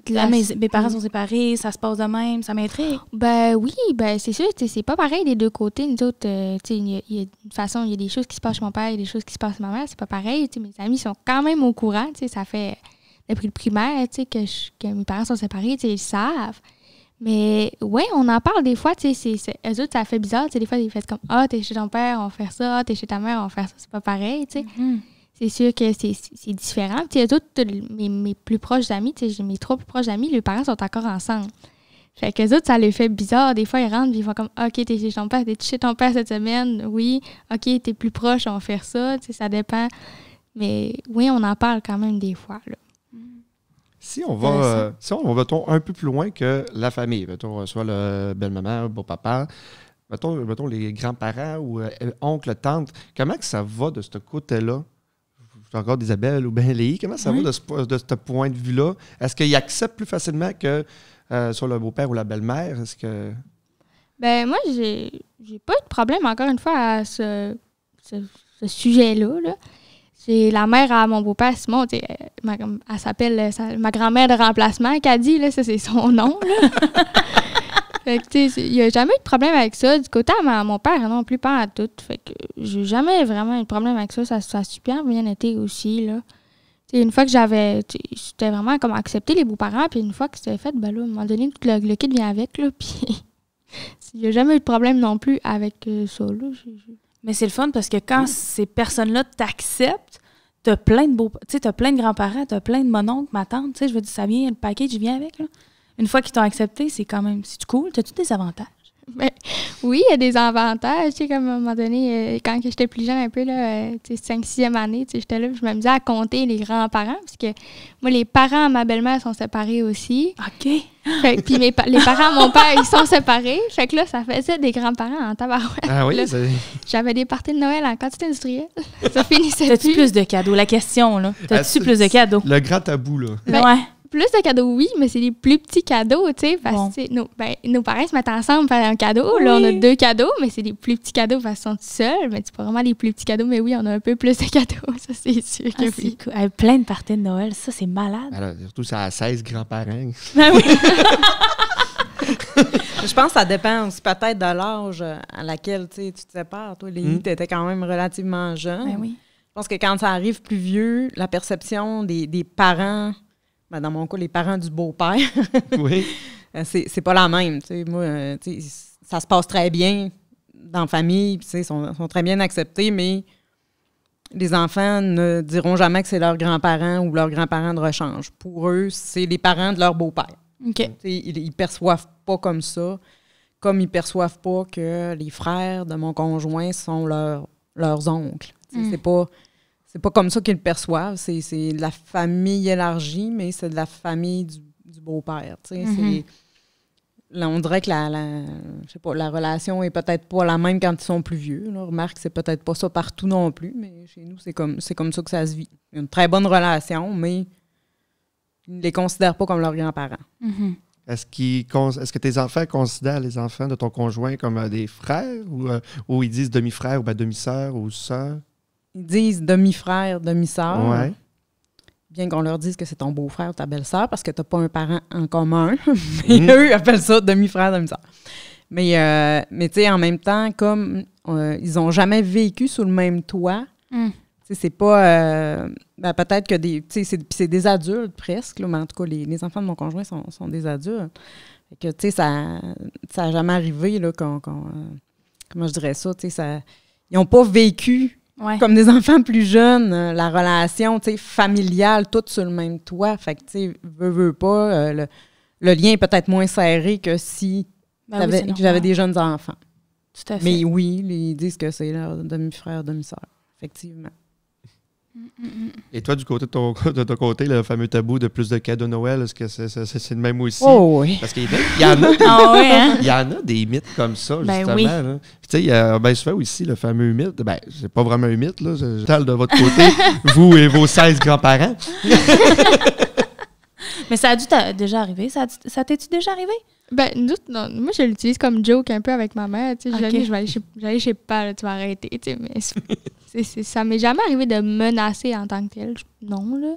B: Là, mes parents sont séparés, ça se passe de même, ça m'intrigue.
C: Ben oui, ben c'est sûr, c'est pas pareil des deux côtés. Nous autres, il y a une façon, il y a des choses qui se passent chez mon père, il y a des choses qui se passent chez ma mère, c'est pas pareil. Mes amis sont quand même au courant, ça fait depuis le primaire que mes parents sont séparés, ils savent. Mais oui, on en parle des fois, eux autres, ça fait bizarre, des fois, ils font comme « Ah, t'es chez ton père, on va faire ça, t'es chez ta mère, on va faire ça », c'est pas pareil,
B: Mm-hmm.
C: C'est sûr que c'est différent. Puis eux autres, mes plus proches amis, j'ai mes 3 plus proches amis, les parents sont encore ensemble. Fait qu'eux autres, ça les fait bizarre. Des fois, ils rentrent et ils font comme « OK, t'es chez ton père, t'es chez ton père cette semaine? Oui. OK, t'es plus proche, on va faire ça. » Ça dépend. Mais oui, on en parle quand même des fois, là.
A: Si on va mettons, un peu plus loin que la famille, mettons, soit le belle-maman, le beau-papa, mettons les grands-parents ou oncles, tantes, comment que ça va de ce côté-là? Encore d'Isabelle ou bien Léi, comment ça va de ce point de vue-là? Est-ce qu'ils acceptent plus facilement que soit le beau-père ou la belle-mère? Est-ce que... Ben
C: moi, j'ai pas eu de problème, encore une fois, à ce sujet-là, là. C'est la mère à mon beau-père, Simon, elle s'appelle ma grand-mère de remplacement, Caddy, là, ça c'est son nom. Là. Fait que, il n'y a jamais eu de problème avec ça. Du côté à mon père, non plus, pas à tout. Fait que j'ai jamais vraiment eu de problème avec ça. Ça a super bien été aussi, là. T'sais, une fois que j'étais vraiment comme accepté les beaux-parents, puis une fois que c'était fait, ben là, à un moment donné, tout le kit vient avec, là, puis il n'y a jamais eu de problème non plus avec ça, là.
B: Mais c'est le fun parce que quand ces personnes-là t'acceptent, t'as plein de t'as plein de grands-parents, t'as plein de mononcles, ma tante, je veux dire, ça vient, le package vient avec, là. Une fois qu'ils t'ont accepté, c'est quand même, c'est cool. T'as-tu des avantages?
C: Ben, oui, il y a des avantages. Comme à un moment donné, quand j'étais plus jeune un peu, 5e année, j'étais là, je m'amusais à compter les grands-parents, parce que moi, les parents à ma belle-mère sont séparés aussi.
B: OK.
C: Fait, puis les parents à mon père, ils sont séparés. Fait que là, ça faisait des grands-parents en tabarouette.
A: Ah oui?
C: Là, j'avais des parties de Noël en quantité industrielle. Ça finissait
B: T'as-tu plus de cadeaux? La question, là. T'as-tu plus de cadeaux?
A: Le grand tabou, là.
B: Ouais.
C: Plus de cadeaux, oui, mais c'est des plus petits cadeaux, tu sais, parce que nos parents se mettent ensemble pour faire un cadeau. Oui. Là, on a 2 cadeaux, mais c'est des plus petits cadeaux parce qu'ils sont tout seuls. Mais c'est pas vraiment les plus petits cadeaux, mais oui, on a un peu plus de cadeaux, ça, c'est sûr que oui.
B: Cool. Plein de parties de Noël, ça, c'est malade.
A: Alors, surtout, ça a 16 grands-parents.
B: Ben oui.
D: Je pense que ça dépend aussi peut-être de l'âge à laquelle tu te sépares. Toi, Léi, tu étais quand même relativement jeune.
B: Ben oui.
D: Je pense que quand ça arrive plus vieux, la perception des parents... Ben dans mon cas, les parents du beau-père,
A: oui.
D: c'est pas la même. Moi, ça se passe très bien dans la famille, ils sont très bien acceptés, mais les enfants ne diront jamais que c'est leurs grands-parents ou leurs grands-parents de rechange. Pour eux, c'est les parents de leur beau-père.
B: OK.
D: Ils perçoivent pas comme ça, comme ils perçoivent pas que les frères de mon conjoint sont leurs oncles. C'est pas comme ça qu'ils le perçoivent. C'est de la famille élargie, mais c'est de la famille du beau-père. Là, on dirait que la relation est peut-être pas la même quand ils sont plus vieux. Là. Remarque, c'est peut-être pas ça partout non plus, mais chez nous, c'est comme ça que ça se vit. Il y a une très bonne relation, mais ils ne les considèrent pas comme leurs grands-parents.
B: Mm-hmm.
A: Est-ce que tes enfants considèrent les enfants de ton conjoint comme des frères ou ils disent demi-frère ou demi-sœur ou sœur?
D: Ils disent demi-frère, demi-sœur.
A: Ouais.
D: Bien qu'on leur dise que c'est ton beau-frère ou ta belle-sœur parce que tu n'as pas un parent en commun. Mais eux, ils appellent ça demi-frère, demi-sœur. Mais tu sais, en même temps, comme ils n'ont jamais vécu sous le même toit, c'est pas... peut-être que c'est des adultes presque, là, mais en tout cas, les enfants de mon conjoint sont des adultes. Fait que, tu sais, ça n'a jamais arrivé, là, comment je dirais ça, tu sais, ils n'ont pas vécu...
B: Ouais.
D: Comme des enfants plus jeunes, la relation, tu sais, familiale, toutes sur le même toit. Fait que, tu sais, veux pas, le lien est peut-être moins serré que si j'avais des jeunes enfants.
B: Tout à fait.
D: Mais oui, ils disent que c'est leur demi-frère, demi-sœur, effectivement.
A: Et toi, de ton côté, le fameux tabou de plus de cadeaux Noël, est-ce que c'est le même aussi?
D: Oh oui.
A: Parce qu'il y en a, il y en a des mythes comme ça, justement.
B: Oui.
A: Là. Tu sais, il y a bien souvent aussi le fameux mythe. Ben, c'est pas vraiment un mythe, là. Je parle de votre côté, vous et vos 16 grands-parents.
B: Mais Mais ça a dû déjà arriver. Ça t'es-tu déjà arrivé?
C: Ben, non, moi, je l'utilise comme joke un peu avec ma mère. Tu sais,
B: Ok.
C: je vais aller chez papa, là, tu vas arrêter. Tu sais, mais ça m'est jamais arrivé de menacer en tant que tel. Non, là.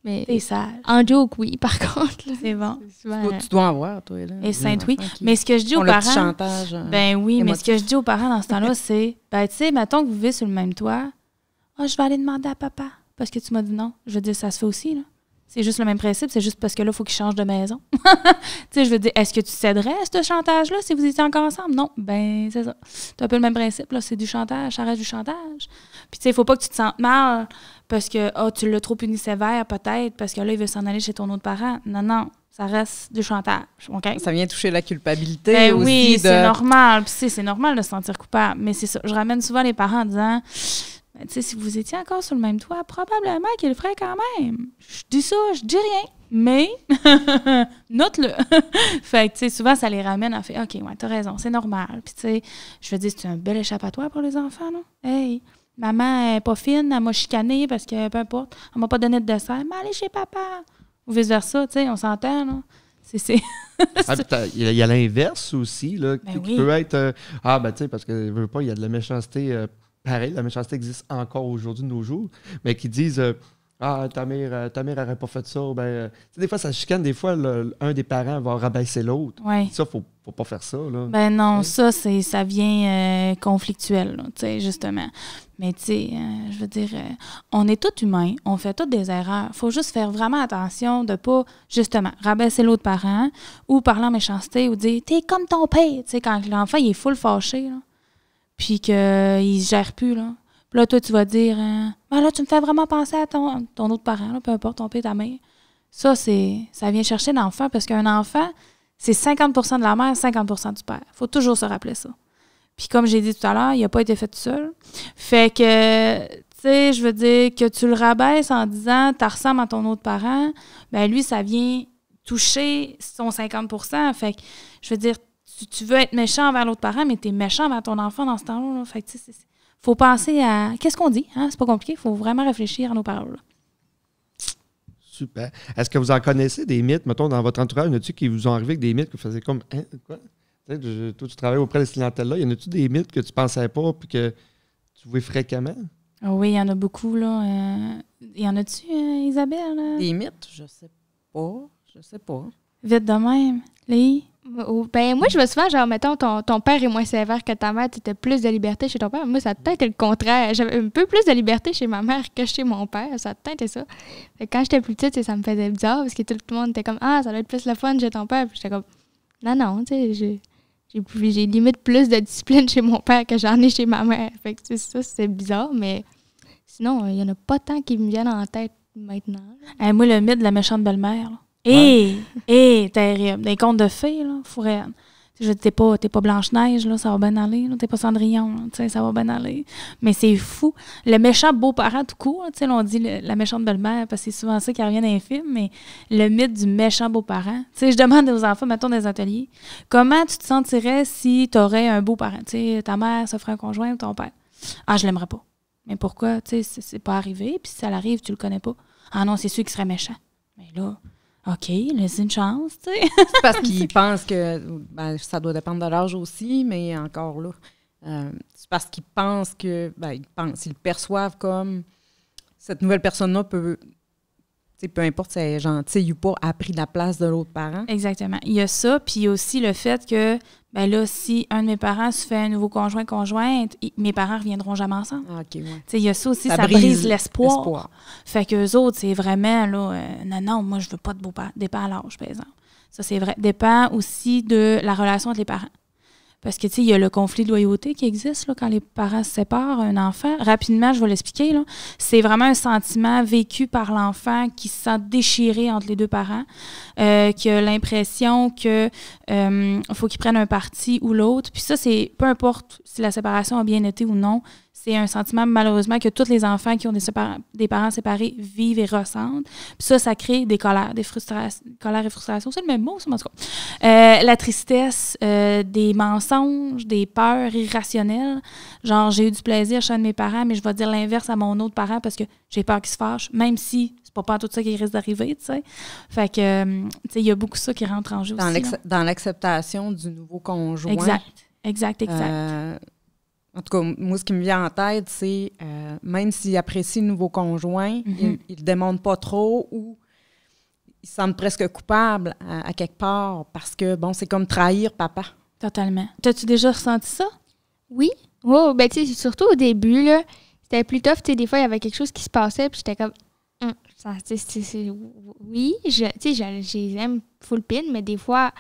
C: Mais
B: T'es sage.
C: en joke, oui, par contre. Là,
B: C'est bon.
C: c'est souvent,
D: Tu dois en voir, toi. Là.
B: Et Sainte, oui.
D: Enfants qui
B: Mais ce que je dis aux
D: font le petit
B: parents...
D: chantage.
B: Ben oui, mais ce
D: émotif.
B: que je dis aux parents dans ce temps-là, c'est, ben tu sais, mettons que vous vivez sur le même toit, je vais aller demander à papa parce que tu m'as dit non. Je veux dire, ça se fait aussi, là. C'est juste le même principe, c'est juste parce que là, il faut qu'il change de maison. Tu sais, je veux dire, est-ce que tu céderais à ce chantage-là si vous étiez encore ensemble? Non, ben c'est ça. C'est un peu le même principe, là, c'est du chantage, ça reste du chantage. Puis tu sais, il faut pas que tu te sentes mal parce que, tu l'as trop puni sévère, peut-être, parce que là, il veut s'en aller chez ton autre parent. Non, ça reste du chantage, OK?
D: Ça vient toucher la culpabilité
B: Ben
D: aussi.
B: oui,
D: de...
B: c'est normal. Puis c'est normal de se sentir coupable. Mais c'est ça. Je ramène souvent les parents en disant, ben, tu sais, si vous étiez encore sur le même toit, probablement qu'il le ferait quand même. Je dis ça, je dis rien. Mais, note-le. Fait que, tu sais, souvent, ça les ramène à faire, OK, ouais, t'as raison, c'est normal. Puis, tu sais, je veux dire, c'est un bel échappatoire pour les enfants, non? Hey, maman est pas fine, elle m'a chicané parce que, peu importe, elle m'a pas donné de dessert. Mais allez chez papa. Ou vice-versa, tu sais, on s'entend, là. C'est...
A: Ah, puis il y a l'inverse aussi, là,
B: Ben
A: qui
B: oui.
A: peut être... ben tu sais, parce que je veux pas, il y a de la méchanceté... pareil, la méchanceté existe encore aujourd'hui de nos jours, mais qui disent ta mère n'aurait pas fait ça. Ben, tu sais, des fois, ça chicane. Des fois, un des parents va rabaisser l'autre.
B: Ouais.
A: Ça, faut pas faire ça. Là.
B: Ben non,
A: Ouais.
B: ça vient conflictuel, là, tu sais, justement. Mais tu sais, je veux dire, on est tous humains, on fait toutes des erreurs. Faut juste faire vraiment attention de pas, justement, rabaisser l'autre parent ou parler en méchanceté ou dire « T'es comme ton père », tu sais, quand l'enfant, il est full fâché, là, puis qu'il se gère plus, là. Puis là, toi, tu vas dire « Ben là, tu me fais vraiment penser à ton autre parent, là, peu importe, ton père, ta mère. » Ça vient chercher l'enfant parce qu'un enfant, c'est 50% de la mère, 50% du père. Faut toujours se rappeler ça. Puis comme j'ai dit tout à l'heure, il n'a pas été fait tout seul. Fait que, tu sais, je veux dire que tu le rabaisses en disant « tu ressembles à ton autre parent », ben lui, ça vient toucher son 50%. Fait que, je veux dire, tu veux être méchant envers l'autre parent, mais tu es méchant envers ton enfant dans ce temps-là. Là. Fait que, tu sais, faut penser à... Qu'est-ce qu'on dit? Hein? C'est pas compliqué. Il faut vraiment réfléchir à nos paroles. Là.
A: Super. Est-ce que vous en connaissez des mythes, mettons, dans votre entourage? Y en a-tu qui vous ont arrivé avec des mythes que vous faisiez comme « Hein? Quoi? » Toi, tu travailles auprès de ces clientèles-là. Y en a-tu des mythes que tu pensais pas puis que tu vois fréquemment?
B: Oh oui, il y en a beaucoup, là. Y en a-tu, Isabelle? Là?
D: Des mythes, je sais pas.
B: Vite de même. Léi?
C: Ben, moi, je vois souvent, genre, mettons, ton père est moins sévère que ta mère, tu as plus de liberté chez ton père. Moi, ça a peut-être été le contraire. J'avais un peu plus de liberté chez ma mère que chez mon père. Ça a peut-être été ça. Fait que quand j'étais plus petite, ça me faisait bizarre parce que tout le monde était comme « Ah, ça doit être plus le fun chez ton père. » Puis j'étais comme « Non, tu sais, j'ai limite plus de discipline chez mon père que j'en ai chez ma mère. » Fait que ça, c'est bizarre, mais sinon, il y en a pas tant qui me viennent en tête maintenant.
B: Moi, le mythe de la méchante belle-mère, là. Terrible. Des contes de fées, là, fourraine. T'es pas Blanche-Neige, là, ça va bien aller. Là. T'es pas Cendrillon, là, tu sais, ça va bien aller. Mais c'est fou. Le méchant beau-parent tout court, tu sais, on dit la méchante belle-mère, parce que c'est souvent ça qui revient dans les films, mais le mythe du méchant beau-parent. Tu sais, je demande aux enfants, mettons, des ateliers, comment tu te sentirais si t'aurais un beau-parent? Tu sais, ta mère s'offrait un conjoint ou ton père? Ah, je l'aimerais pas. Mais pourquoi? Tu sais, c'est pas arrivé, puis si ça l'arrive, tu le connais pas. Ah non, c'est sûr qu'il serait méchant. Mais là... OK, laisse une chance, tu sais.
D: C'est parce qu'ils pensent que ça doit dépendre de l'âge aussi, mais encore là, c'est parce qu'ils pensent que, ils le perçoivent comme cette nouvelle personne-là peu importe si elle est gentille ou pas, a pris la place de l'autre parent.
B: Exactement. Il y a ça, puis il y a aussi le fait que, là, si un de mes parents se fait un nouveau conjointe, mes parents ne reviendront jamais ensemble.
D: Ah, OK, ouais.
B: Tu sais, il y a ça aussi, ça
D: brise
B: brise l'espoir.
D: l'espoir.
B: Fait qu'eux autres, c'est vraiment, là, non, moi, je veux pas de beau-père. Dépend à l'âge, par exemple. Ça, c'est vrai. Dépend aussi de la relation entre les parents. Parce que, tu sais, il y a le conflit de loyauté qui existe là, quand les parents se séparent, un enfant. Rapidement, je vais l'expliquer. Là. C'est vraiment un sentiment vécu par l'enfant qui se sent déchiré entre les deux parents, qui a l'impression qu'il faut qu'il prenne un parti ou l'autre. Puis ça, c'est peu importe si la séparation a bien été ou non, c'est un sentiment, malheureusement, que tous les enfants qui ont des parents séparés vivent et ressentent. Puis ça crée des colères, des frustrations. Colère et frustration, c'est le même mot, ça, en tout cas. La tristesse, des mensonges, des peurs irrationnelles. Genre, j'ai eu du plaisir chez un de mes parents, mais je vais dire l'inverse à mon autre parent parce que j'ai peur qu'il se fâche, même si c'est pas tout ça qui risque d'arriver, tu sais. Fait que, tu sais, il y a beaucoup ça qui rentre en jeu aussi.
D: Dans l'acceptation du nouveau conjoint.
B: Exact.
D: En tout cas, moi, ce qui me vient en tête, c'est même s'il apprécie le nouveau conjoint, il ne démontre pas trop ou il se sent presque coupable à quelque part parce que, bon, c'est comme trahir papa.
B: Totalement. T'as-tu déjà ressenti ça?
C: Oui. Oh, ben, tu sais, surtout au début, là, c'était plus tough. Tu sais, des fois, il y avait quelque chose qui se passait, puis j'étais comme, oui, tu sais, je les aime full pin, mais des fois,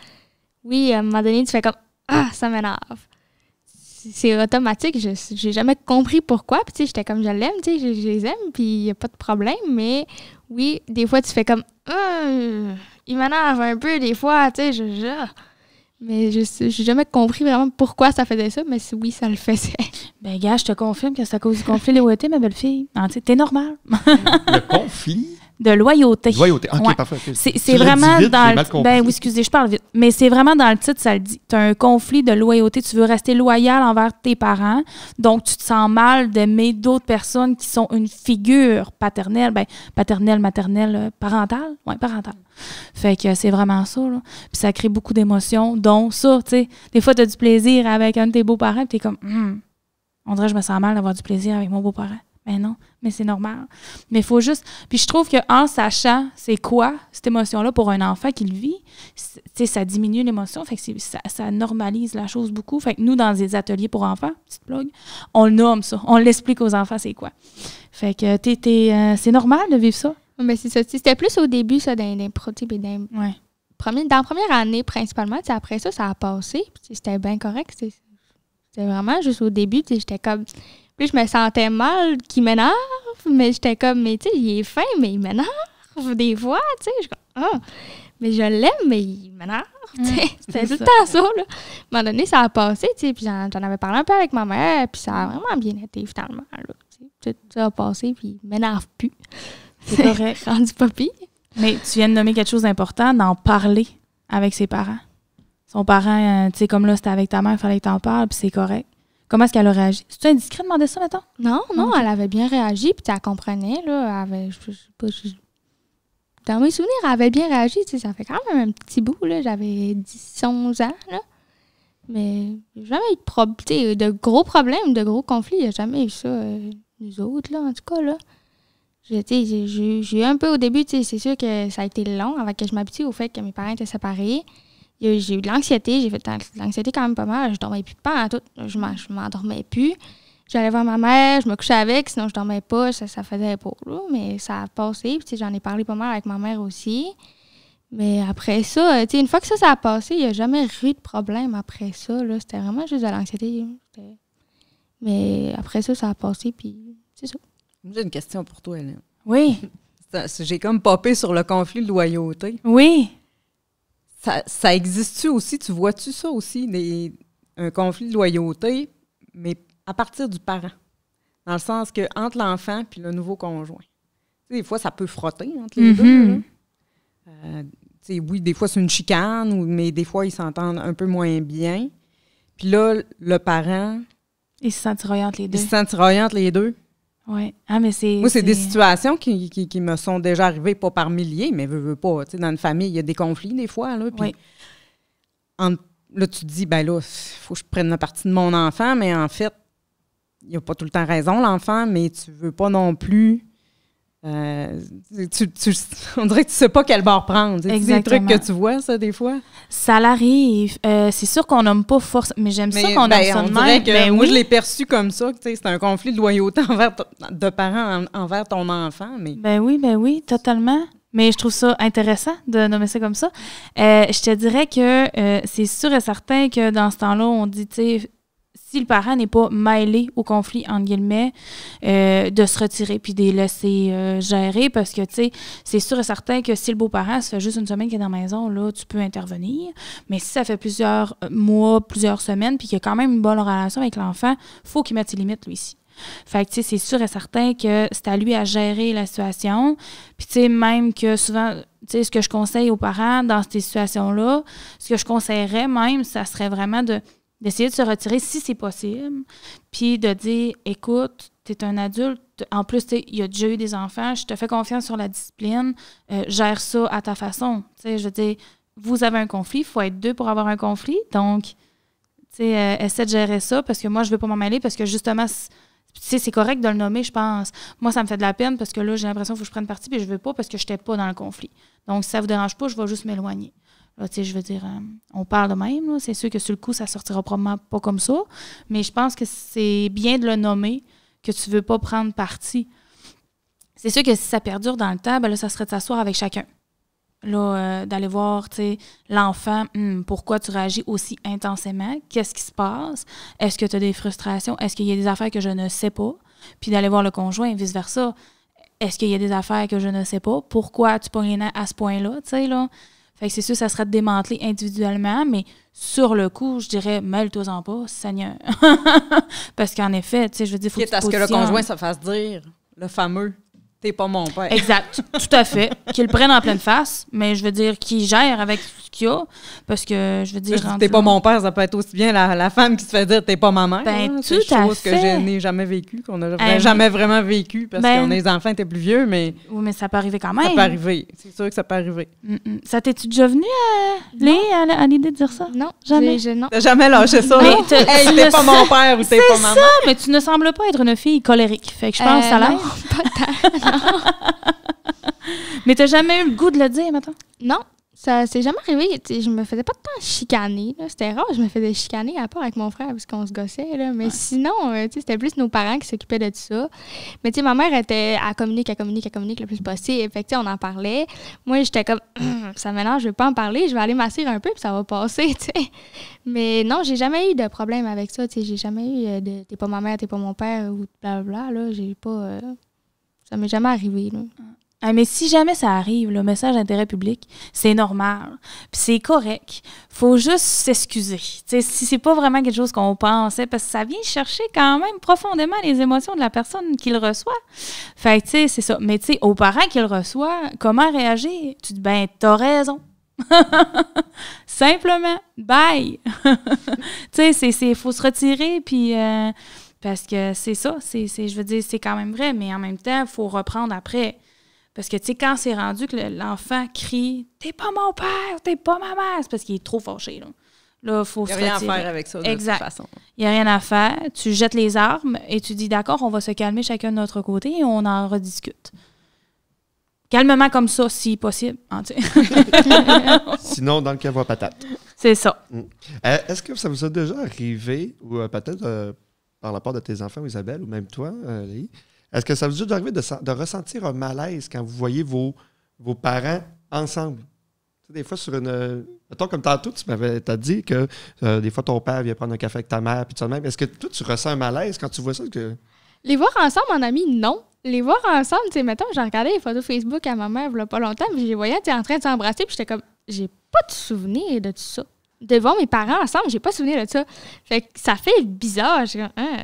C: oui, à un moment donné, tu fais comme, ça m'énerve. C'est automatique. J'ai jamais compris pourquoi. Puis, tu sais, j'étais comme, je l'aime, tu sais, je les aime, puis il n'y a pas de problème. Mais oui, des fois, tu fais comme, il m'énerve un peu, des fois, tu sais, mais j'ai jamais compris vraiment pourquoi ça faisait ça, mais oui, ça le faisait.
B: Ben, gars, je te confirme que c'est à cause du conflit de loyauté, ma belle-fille. T'es normal.
A: Le conflit?
B: De loyauté.
A: Loyauté. OK,
B: ouais.
A: parfait.
B: C'est vraiment vite, dans le... Ben oui, excusez, je parle vite. Mais c'est vraiment dans le titre, ça le dit. Tu as un conflit de loyauté. Tu veux rester loyal envers tes parents. Donc, tu te sens mal d'aimer d'autres personnes qui sont une figure paternelle. Ben, paternelle, maternelle, parentale. Oui, parentale. Fait que c'est vraiment ça, là. Puis ça crée beaucoup d'émotions, dont ça, tu sais. Des fois, tu as du plaisir avec un de tes beaux-parents, puis tu es comme, on dirait que je me sens mal d'avoir du plaisir avec mon beau-parent. Ben non, mais c'est normal. Mais il faut juste... Puis je trouve qu'en sachant c'est quoi cette émotion-là pour un enfant qui le vit, tu sais, ça diminue l'émotion, fait que ça normalise la chose beaucoup. Fait que nous, dans des ateliers pour enfants, petite plug, on le nomme ça, on l'explique aux enfants c'est quoi. Fait que c'est normal de vivre ça.
C: Mais c'est ça. C'était plus au début, ça, dans la première année, principalement. Après ça, ça a passé. C'était bien correct. C'était vraiment juste au début. J'étais comme... Puis je me sentais mal qu'il m'énerve, mais j'étais comme, mais tu sais, il est fin, mais il m'énerve des fois, tu sais. Je suis comme, mais je l'aime, mais il m'énerve, tu sais. C'était tout le temps ça, là. À un moment donné, ça a passé, tu sais, puis j'en avais parlé un peu avec ma mère, puis ça a vraiment bien été, finalement, là. Tout ça a passé, puis il m'énerve plus.
B: C'est correct.
C: Rendu pas pire.
B: Mais tu viens de nommer quelque chose d'important, d'en parler avec ses parents. Son parent, tu sais, comme là, c'était avec ta mère, il fallait que t'en parles, puis c'est correct. Comment est-ce qu'elle a réagi? C'est-tu indiscret de demander ça, mettons?
C: Non, okay. Elle avait bien réagi, puis elle comprenait, là. Dans mes souvenirs, elle avait bien réagi, tu sais, ça fait quand même un petit bout, là. J'avais 10-11 ans, là. Mais il n'y a jamais eu de gros problèmes, de gros conflits. Il n'y a jamais eu ça, nous autres, là, en tout cas, là. J'ai eu un peu au début, tu sais, c'est sûr que ça a été long avant que je m'habitue au fait que mes parents étaient séparés. J'ai eu de l'anxiété, j'ai fait de l'anxiété quand même pas mal. Je dormais plus pas en tout. Je m'endormais plus. J'allais voir ma mère, je me couchais avec, sinon je dormais pas, ça faisait pas, là. Mais ça a passé, puis j'en ai parlé pas mal avec ma mère aussi. Mais après ça, une fois que ça a passé, il n'y a jamais eu de problème après ça, là. C'était vraiment juste de l'anxiété. Mais après ça a passé, puis c'est ça.
D: J'ai une question pour toi, Hélène.
B: Oui.
D: J'ai comme popé sur le conflit de loyauté.
B: Oui.
D: Ça existe-tu aussi? Tu vois-tu ça aussi, un conflit de loyauté, mais à partir du parent? Dans le sens que entre l'enfant et le nouveau conjoint. Tu sais, des fois, ça peut frotter entre les deux. Oui, des fois, c'est une chicane, mais des fois, ils s'entendent un peu moins bien. Puis là, le parent...
B: Il se sent tiraillé entre les deux.
D: Il se sent tiraillé entre les deux.
B: Oui. Ah, mais c'est...
D: Moi, c'est des situations qui me sont déjà arrivées, pas par milliers, mais veux pas. Tu sais, dans une famille, il y a des conflits des fois. Là, puis là, tu te dis, ben là, il faut que je prenne la partie de mon enfant, mais en fait, il n'a pas tout le temps raison, l'enfant, mais tu veux pas non plus... on dirait que tu sais pas quel bord prendre. C'est des trucs que tu vois, ça, des fois?
B: Ça l'arrive. C'est sûr qu'on nomme pas force, mais j'aime ça qu'on nomme ça de même.
D: Que moi, je l'ai perçu comme ça. C'est un conflit de loyauté de parents envers ton enfant. Mais...
B: Ben oui, totalement. Mais je trouve ça intéressant de nommer ça comme ça. Je te dirais que c'est sûr et certain que dans ce temps-là, on dit, tu sais, si le parent n'est pas mêlé au conflit, entre guillemets, de se retirer puis de les laisser gérer parce que, tu sais, c'est sûr et certain que si le beau-parent, ça fait juste une semaine qu'il est dans la maison, là, tu peux intervenir. Mais si ça fait plusieurs mois, plusieurs semaines puis qu'il y a quand même une bonne relation avec l'enfant, il faut qu'il mette ses limites, lui, ici. Fait que, tu sais, c'est sûr et certain que c'est à lui à gérer la situation. Puis, tu sais, même que souvent, tu sais, ce que je conseille aux parents dans ces situations-là, ce que je conseillerais même, ça serait vraiment d'essayer de se retirer si c'est possible, puis de dire, écoute, t'es un adulte, En plus, il y a déjà eu des enfants, je te fais confiance sur la discipline, gère ça à ta façon. Je veux dire, vous avez un conflit, il faut être 2 pour avoir un conflit, donc, essaie de gérer ça, parce que moi, je veux pas m'en mêler, parce que justement, c'est correct de le nommer, je pense. Moi, ça me fait de la peine, parce que là, j'ai l'impression qu'il faut que je prenne parti, puis je veux pas, parce que je n'étais pas dans le conflit. Donc, si ça vous dérange pas, je vais juste m'éloigner. Là, je veux dire, on parle de même, là. C'est sûr que sur le coup, ça sortira probablement pas comme ça, mais je pense que c'est bien de le nommer, que tu veux pas prendre parti. C'est sûr que si ça perdure dans le temps, ben là, ça serait de s'asseoir avec chacun. Là, d'aller voir, l'enfant, pourquoi tu réagis aussi intensément? Qu'est-ce qui se passe? Est-ce que tu as des frustrations? Est-ce qu'il y a des affaires que je ne sais pas? Puis d'aller voir le conjoint et vice-versa. Est-ce qu'il y a des affaires que je ne sais pas? Pourquoi tu pognes les nerfs à ce point-là? Là? Fait que c'est sûr, ça serait de démanteler individuellement, mais sur le coup, je dirais, mêle-toi-en pas, Seigneur. Parce qu'en effet, je veux dire, faut que tu
D: à ce que le conjoint se fasse dire, le fameux « t'es pas mon père ».
B: Exact, tout à fait. Qu'il le prenne en pleine face, mais je veux dire, qu'il gère avec ce qu'il y a, parce que, je veux dire...
D: T'es pas mon père, ça peut être aussi bien la femme qui se fait dire « t'es pas ma mère ».
B: Ben,
D: hein,
B: tout à fait.
D: C'est chose que je n'ai jamais vécu, qu'on n'a jamais vraiment vécu, parce qu'on a les enfants étaient plus vieux, mais...
B: Oui, mais ça peut arriver quand même.
D: Ça peut arriver, c'est sûr que ça peut arriver.
B: Ça t'es-tu déjà venu à l'idée de dire ça?
C: Non,
B: jamais.
C: Non.
D: T'as jamais lâché ça,
B: mais
D: là? Hey, t'es pas mon père ou t'es pas ma mère.
B: C'est ça, mais tu ne sembles pas être une fille colérique. Fait que je pense que ça l'aide. Mais t'as jamais eu le goût de le dire, maintenant?
C: Non, ça s'est jamais arrivé. Je me faisais pas de temps chicaner. Là. C'était rare, je me faisais chicaner à part avec mon frère parce qu'on se gossait. Là. Mais sinon, c'était plus nos parents qui s'occupaient de tout ça. Mais ma mère était à communiquer le plus possible. Fait que on en parlait. Moi, j'étais comme, ça m'énerve, je vais pas en parler. Je vais aller m'asseoir un peu puis ça va passer. T'sais. Mais non, j'ai jamais eu de problème avec ça. J'ai jamais eu de t'es pas ma mère, t'es pas mon père ou blablabla. Là, j'ai pas... ça m'est jamais arrivé. Là.
B: Mais si jamais ça arrive, le message d'intérêt public, c'est normal. Puis c'est correct. Faut juste s'excuser. Si c'est pas vraiment quelque chose qu'on pensait, parce que ça vient chercher quand même profondément les émotions de la personne qui le reçoit. Fait que, c'est ça. Mais aux parents qui le reçoivent, comment réagir? Tu dis, t'as raison. Simplement. Bye. Faut se retirer, puis... parce que c'est ça. Je veux dire, c'est quand même vrai, mais en même temps, il faut reprendre après. Parce que, quand c'est rendu que l'enfant crie « T'es pas mon père, t'es pas ma mère », c'est parce qu'il est trop fâché, là. Là, il faut se retirer.
D: Il n'y a rien à faire avec ça, de toute façon.
B: Il n'y a rien à faire. Tu jettes les armes et tu dis « D'accord, on va se calmer chacun de notre côté et on en rediscute. » Calmement comme ça, si possible. Hein,
A: Sinon, dans le caveau à patate.
B: C'est ça.
A: Est-ce que ça vous a déjà arrivé, ou peut-être par la part de tes enfants, Isabelle, ou même toi, Léi, est-ce que ça vous est déjà arrivé de ressentir un malaise quand vous voyez vos parents ensemble? Tu sais, des fois, sur une... Mettons, comme tantôt, t'as dit que des fois, ton père vient prendre un café avec ta mère, puis tout ça même. Est-ce que toi, tu ressens un malaise quand tu vois ça?
C: Les voir ensemble, en ami, non. Les voir ensemble, tu sais, mettons, j'ai regardé les photos Facebook à ma mère il y a pas longtemps, puis je les voyais en train de s'embrasser, puis j'étais comme, j'ai pas de souvenir de tout ça. De voir mes parents ensemble, j'ai pas souvenir de ça. Fait que ça fait bizarre.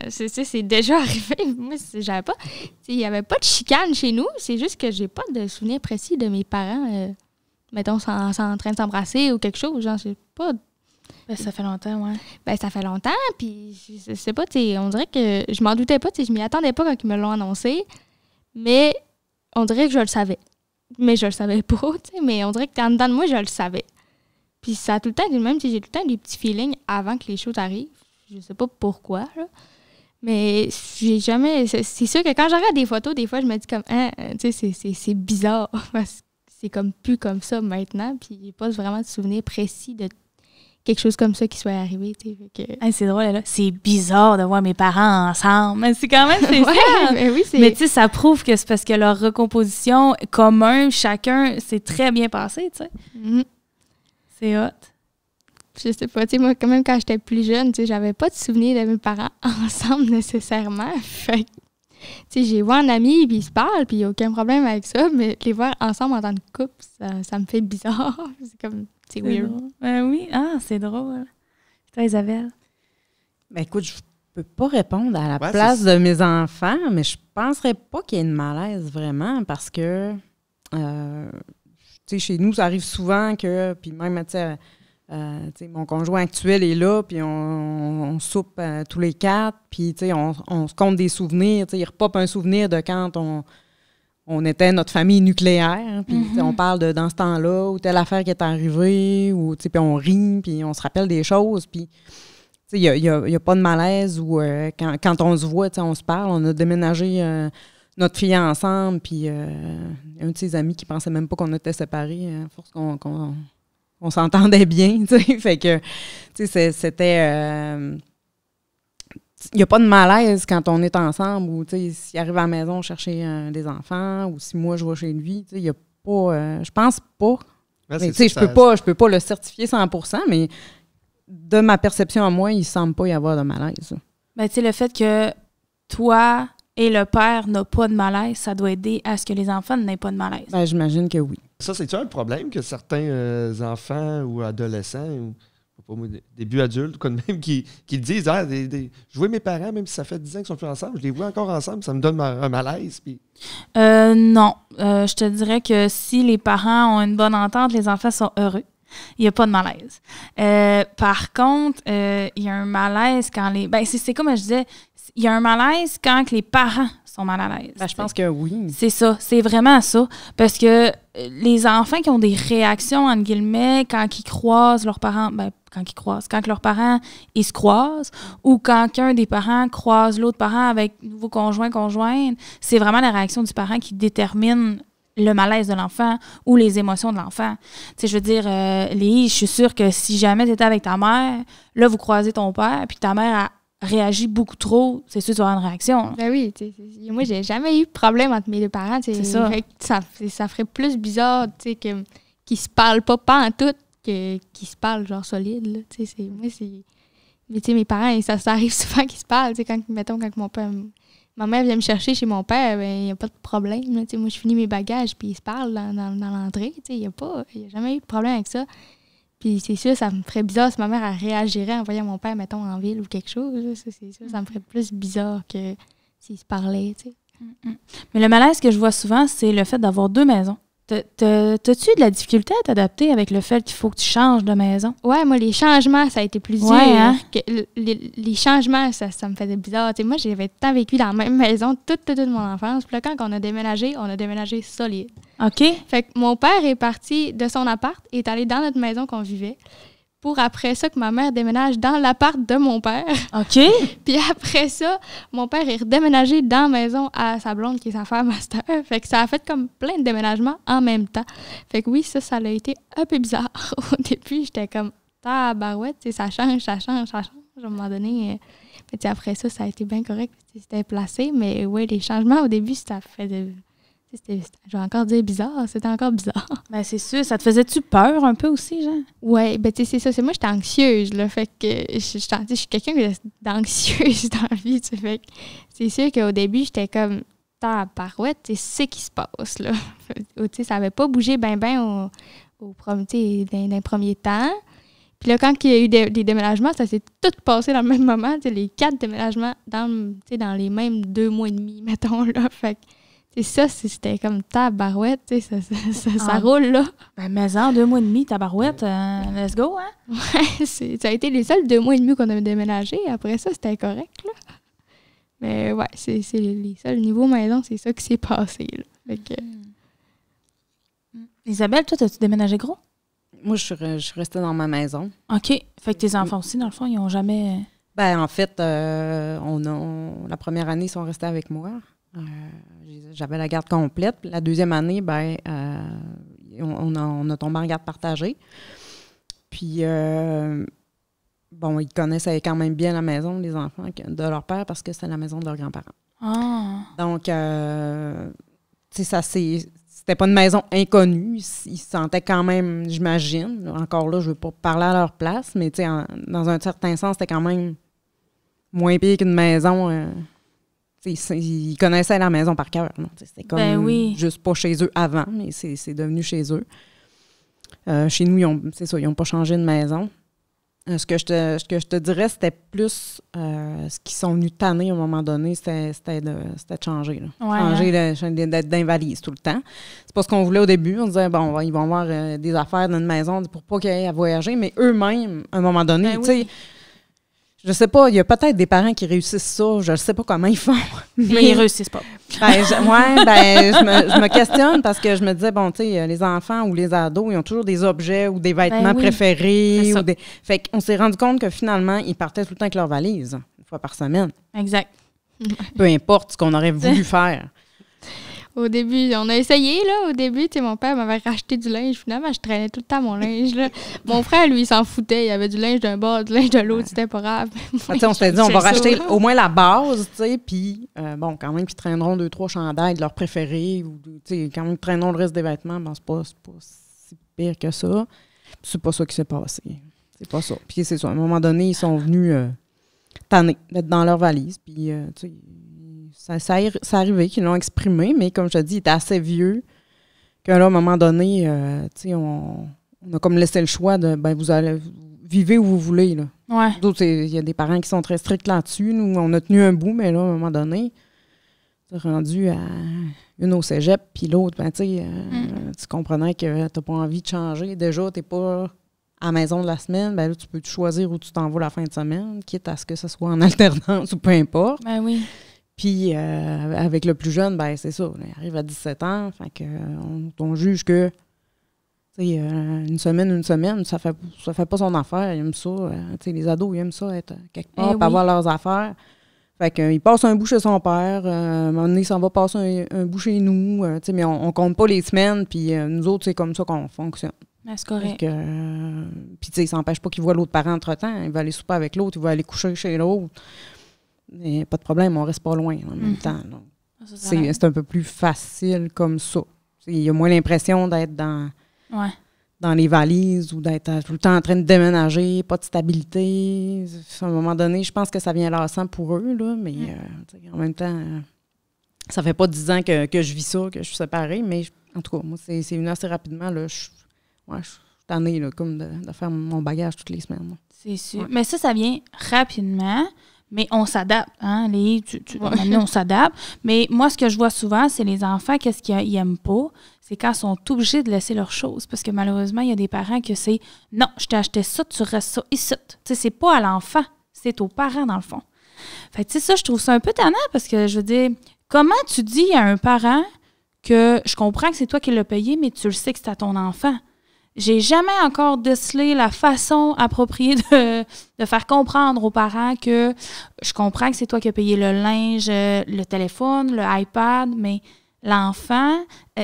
C: C'est déjà arrivé. Moi, j'avais pas... Il y avait pas de chicane chez nous. C'est juste que j'ai pas de souvenir précis de mes parents, mettons, en train de s'embrasser ou quelque chose. Genre, c'est pas...
B: ça fait longtemps, ouais.
C: Ça fait longtemps, puis je sais pas, on dirait que je m'en doutais pas, je m'y attendais pas quand ils me l'ont annoncé, mais on dirait que je le savais. Mais je le savais pas, mais on dirait que en dedans de moi, je le savais. Puis ça a tout le temps, même si j'ai tout le temps des petits feelings avant que les choses arrivent. Je sais pas pourquoi, là. Mais j'ai jamais... C'est sûr que quand je regarde des photos, des fois, je me dis comme, c'est bizarre. Parce que c'est comme plus comme ça maintenant. Puis j'ai pas vraiment de souvenir précis de quelque chose comme ça qui soit arrivé.
B: C'est drôle, là. C'est bizarre de voir mes parents ensemble. Mais c'est quand même spécial.
C: Oui,
B: mais tu sais, ça prouve que c'est parce que leur recomposition commune, chacun, c'est très bien passé, tu sais.
C: Mm-hmm.
B: C'est hot.
C: Je sais pas, moi, quand même, quand j'étais plus jeune, j'avais pas de souvenir de mes parents ensemble nécessairement. Fait que, j'ai vu un ami, puis ils se parlent, puis il n'y a aucun problème avec ça, mais les voir ensemble en tant que couple, ça me fait bizarre. C'est weird.
B: Oui, c'est drôle. Toi, Isabelle?
D: Écoute, je peux pas répondre à la place de mes enfants, mais je penserais pas qu'il y ait une malaise vraiment, parce que... chez nous, ça arrive souvent que, puis même, Mon conjoint actuel est là, puis on soupe tous les 4, puis on se compte des souvenirs. Il repop un souvenir de quand on était notre famille nucléaire, puis on parle de dans ce temps-là, ou telle affaire qui est arrivée, ou puis on rit, puis on se rappelle des choses, puis il n'y a pas de malaise, ou quand on se voit, on se parle. On a déménagé notre fille ensemble, puis un de ses amis qui pensait même pas qu'on était séparés, à force qu'on s'entendait bien, fait que c'était... Il n'y a pas de malaise quand on est ensemble, ou s'il arrive à la maison chercher des enfants, ou si moi je vais chez lui, il n'y a pas... je pense pas.
A: Ouais,
D: je peux pas le certifier 100%, mais de ma perception à moi, il ne semble pas y avoir de malaise.
B: Ben, le fait que toi et le père n'ont pas de malaise, ça doit aider à ce que les enfants n'aient pas de malaise.
D: Ben, j'imagine que oui.
A: Ça, c'est-tu un problème que certains enfants ou adolescents, ou pas moi, début adultes, quoi de même, qui disent je vois mes parents, même si ça fait 10 ans qu'ils sont plus ensemble, je les vois encore ensemble, ça me donne un malaise. Puis...
B: Non. Je te dirais que si les parents ont une bonne entente, les enfants sont heureux. Il n'y a pas de malaise. Par contre, il y a un malaise quand les... Ben, c'est comme je disais, il y a un malaise quand les parents sont mal à l'aise.
D: Ben, je pense que oui.
B: C'est ça, c'est vraiment ça. Parce que les enfants qui ont des réactions, entre guillemets, quand ils croisent leurs parents, quand leurs parents, ils se croisent, ou quand qu'un des parents croise l'autre parent avec nouveau conjointe, c'est vraiment la réaction du parent qui détermine le malaise de l'enfant ou les émotions de l'enfant. Tu sais, je veux dire, Léa, je suis sûre que si jamais tu étais avec ta mère, là, vous croisez ton père, puis ta mère a réagi beaucoup trop, c'est sûr que tu vas avoir une réaction.
C: Ben oui, moi, j'ai jamais eu de problème entre mes deux parents.
B: C'est ça.
C: Ça ferait plus bizarre, tu sais, qu'ils se parlent pas en tout, qu'ils se parlent genre solide, là. Tu sais, mais tu sais, mes parents, ça arrive souvent qu'ils se parlent, tu sais, quand mon père... Ma mère vient me chercher chez mon père, ben, il n'y a pas de problème. Là. Moi, je finis mes bagages, puis ils se parlent dans l'entrée. Il n'y a jamais eu de problème avec ça. Puis c'est sûr, ça me ferait bizarre si ma mère elle réagirait en voyant mon père, mettons, en ville ou quelque chose. Là. C'est sûr, ça me ferait plus bizarre que s'ils se parlaient. T'sais.
B: Mais le malaise que je vois souvent, c'est le fait d'avoir 2 maisons. T'as-tu de la difficulté à t'adapter avec le fait qu'il faut que tu changes de maison?
C: Ouais, moi, les changements, ça a été plus dur.
B: Ouais, hein?
C: Les changements, ça me faisait bizarre. T'sais, moi, j'avais tout le temps vécu dans la même maison toute mon enfance. Puis là, quand on a déménagé solide.
B: OK.
C: Fait que mon père est parti de son appart et est allé dans notre maison qu'on vivait. Pour après ça que ma mère déménage dans l'appart de mon père.
B: OK.
C: Puis après ça, mon père est redéménagé dans la maison à sa blonde, qui est sa femme master. Fait que ça a fait comme plein de déménagements en même temps. Fait que oui, ça a été un peu bizarre. Au début, j'étais comme, tabarouette, ça change. À un moment donné, mais après ça a été bien correct. C'était placé. Mais oui, les changements au début, ça fait je vais encore dire bizarre, c'était encore bizarre.
B: Ben c'est sûr, ça te faisait-tu peur un peu aussi, Jean?
C: Oui, ben tu sais, c'est ça. Moi, j'étais anxieuse, là, fait que je suis quelqu'un d'anxieuse dans la vie, tu sais, fait que c'est sûr qu'au début, j'étais comme, tabarouette, tu sais, c'est qui se passe, là. Tu sais, ça n'avait pas bougé ben dans les premiers temps. Puis là, quand il y a eu des déménagements, ça s'est tout passé dans le même moment, tu sais, les 4 déménagements dans les mêmes 2 mois et demi, mettons, là, fait que c'était comme tabarouette, tu sais, ça roule, là.
B: Ben, mais en 2 mois et demi, tabarouette, let's go, hein?
C: Ouais, ça a été les seuls 2 mois et demi qu'on a déménagé. Après ça, c'était correct, là. Mais ouais, c'est les seuls niveaux maison, c'est ça qui s'est passé, là. Fait que...
B: Isabelle, toi, as-tu déménagé gros?
D: Moi, je suis restée dans ma maison.
B: OK. Fait que tes enfants aussi, dans le fond, ils n'ont jamais...
D: Ben, en fait, la première année, ils sont restés avec moi. J'avais la garde complète. La deuxième année, ben, on a tombé en garde partagée. Puis, ils connaissaient quand même bien la maison, les enfants, de leur père, parce que c'était la maison de leurs grands-parents.
B: Ah.
D: Donc, c'était pas une maison inconnue. Ils se sentaient quand même, j'imagine, encore là, je veux pas parler à leur place, mais dans un certain sens, c'était quand même moins pire qu'une maison... ils connaissaient la maison par cœur. C'était comme juste pas chez eux avant, mais c'est devenu chez eux. Chez nous, ils n'ont pas changé de maison. Ce que je te dirais, c'était plus ce qu'ils sont venus tanner à un moment donné, c'était de changer. Là.
B: Ouais,
D: Changer, d'être d'invalise tout le temps. C'est pas ce qu'on voulait au début. On disait, bon, ils vont avoir des affaires dans une maison pour pas qu'ils aient à voyager, mais eux-mêmes, à un moment donné,
B: Ben
D: tu sais,
B: oui.
D: je sais pas, il y a peut-être des parents qui réussissent ça, je ne sais pas comment ils font.
B: Mais ils réussissent pas.
D: Je me questionne parce que je me disais, bon, tu sais, les enfants ou les ados, ils ont toujours des objets ou des vêtements
B: oui,
D: préférés.
B: c'est ça.
D: Fait qu'on s'est rendu compte que finalement, ils partaient tout le temps avec leur valise, une fois par semaine.
B: Exact.
D: Peu importe ce qu'on aurait voulu faire.
C: Au début, on a essayé, là. Au début, tu sais, mon père m'avait racheté du linge. Finalement, je traînais tout le temps mon linge, là. Mon frère, lui, il s'en foutait. Il avait du linge d'un bord, du linge de l'autre. C'était pas grave.
D: Tu sais, on s'était dit, on va
C: C'est
D: racheter
C: ça.
D: au moins la base, tu sais, puis, bon, quand même, qu'ils traîneront 2-3 chandails de leurs préférés, ou, tu sais, quand même, qu'ils traîneront le reste des vêtements, ben, c'est pas si pire que ça. Puis c'est pas ça qui s'est passé. C'est pas ça. Puis c'est ça. À un moment donné, ils sont venus tanner, d'être dans leur valise, puis, tu sais, ça arrivait qu'ils l'ont exprimé, mais comme je te dis, ils étaient assez vieux que là, à un moment donné, tu sais, on a comme laissé le choix de, ben, vous allez vivez où vous voulez, là.
B: Ouais.
D: D'autres, il y a des parents qui sont très stricts là-dessus. Nous, on a tenu un bout, mais là, à un moment donné, c'est rendu à une au cégep, puis l'autre, ben, tu sais, tu comprenais que t'as pas envie de changer. Déjà, t'es pas à la maison de la semaine, ben là, tu peux choisir où tu t'en vas la fin de semaine, quitte à ce que ce soit en alternance ou peu importe.
B: Ben oui.
D: Puis, avec le plus jeune, ben c'est ça. Il arrive à 17 ans, fait que on juge que, tu sais, une semaine, ça fait pas son affaire. Ils aiment ça. Tu sais, les ados, ils aiment ça, être quelque part,
B: oui.
D: avoir leurs affaires. Fait qu'il passe un bout chez son père. À un moment donné, il s'en va passer un bout chez nous. Tu sais, mais on compte pas les semaines. Puis, nous autres, c'est comme ça qu'on fonctionne.
B: Ben, c'est correct.
D: Puis, tu sais, ça n'empêche pas qu'il voit l'autre parent entre-temps. Il va aller souper avec l'autre, il va aller coucher chez l'autre. Mais pas de problème, on reste pas loin en même temps. Donc, c'est un peu plus facile comme ça. Il y a moins l'impression d'être dans les valises ou d'être tout le temps en train de déménager, pas de stabilité. À un moment donné, je pense que ça vient lassant pour eux, là, mais en même temps, ça fait pas 10 ans que je vis ça, que je suis séparée, mais en tout cas, moi, c'est venu assez rapidement. Là, je suis tannée là, comme de faire mon bagage toutes les semaines. Là.
B: C'est sûr.
D: Ouais.
B: Mais ça vient rapidement. Mais on s'adapte, hein, maintenant, on s'adapte. Mais moi, ce que je vois souvent, c'est les enfants, qu'est-ce qu'ils n'aiment pas? C'est quand ils sont obligés de laisser leurs choses. Parce que malheureusement, il y a des parents que c'est « Non, je t'ai acheté ça, tu restes ça ici. » Tu sais, c'est pas à l'enfant, c'est aux parents, dans le fond. Fait que, tu sais, ça, je trouve ça un peu tannant parce que, je veux dire, comment tu dis à un parent que je comprends que c'est toi qui l'as payé, mais tu le sais que c'est à ton enfant? J'ai jamais encore décelé la façon appropriée de faire comprendre aux parents que je comprends que c'est toi qui as payé le linge, le téléphone, le iPad, mais l'enfant,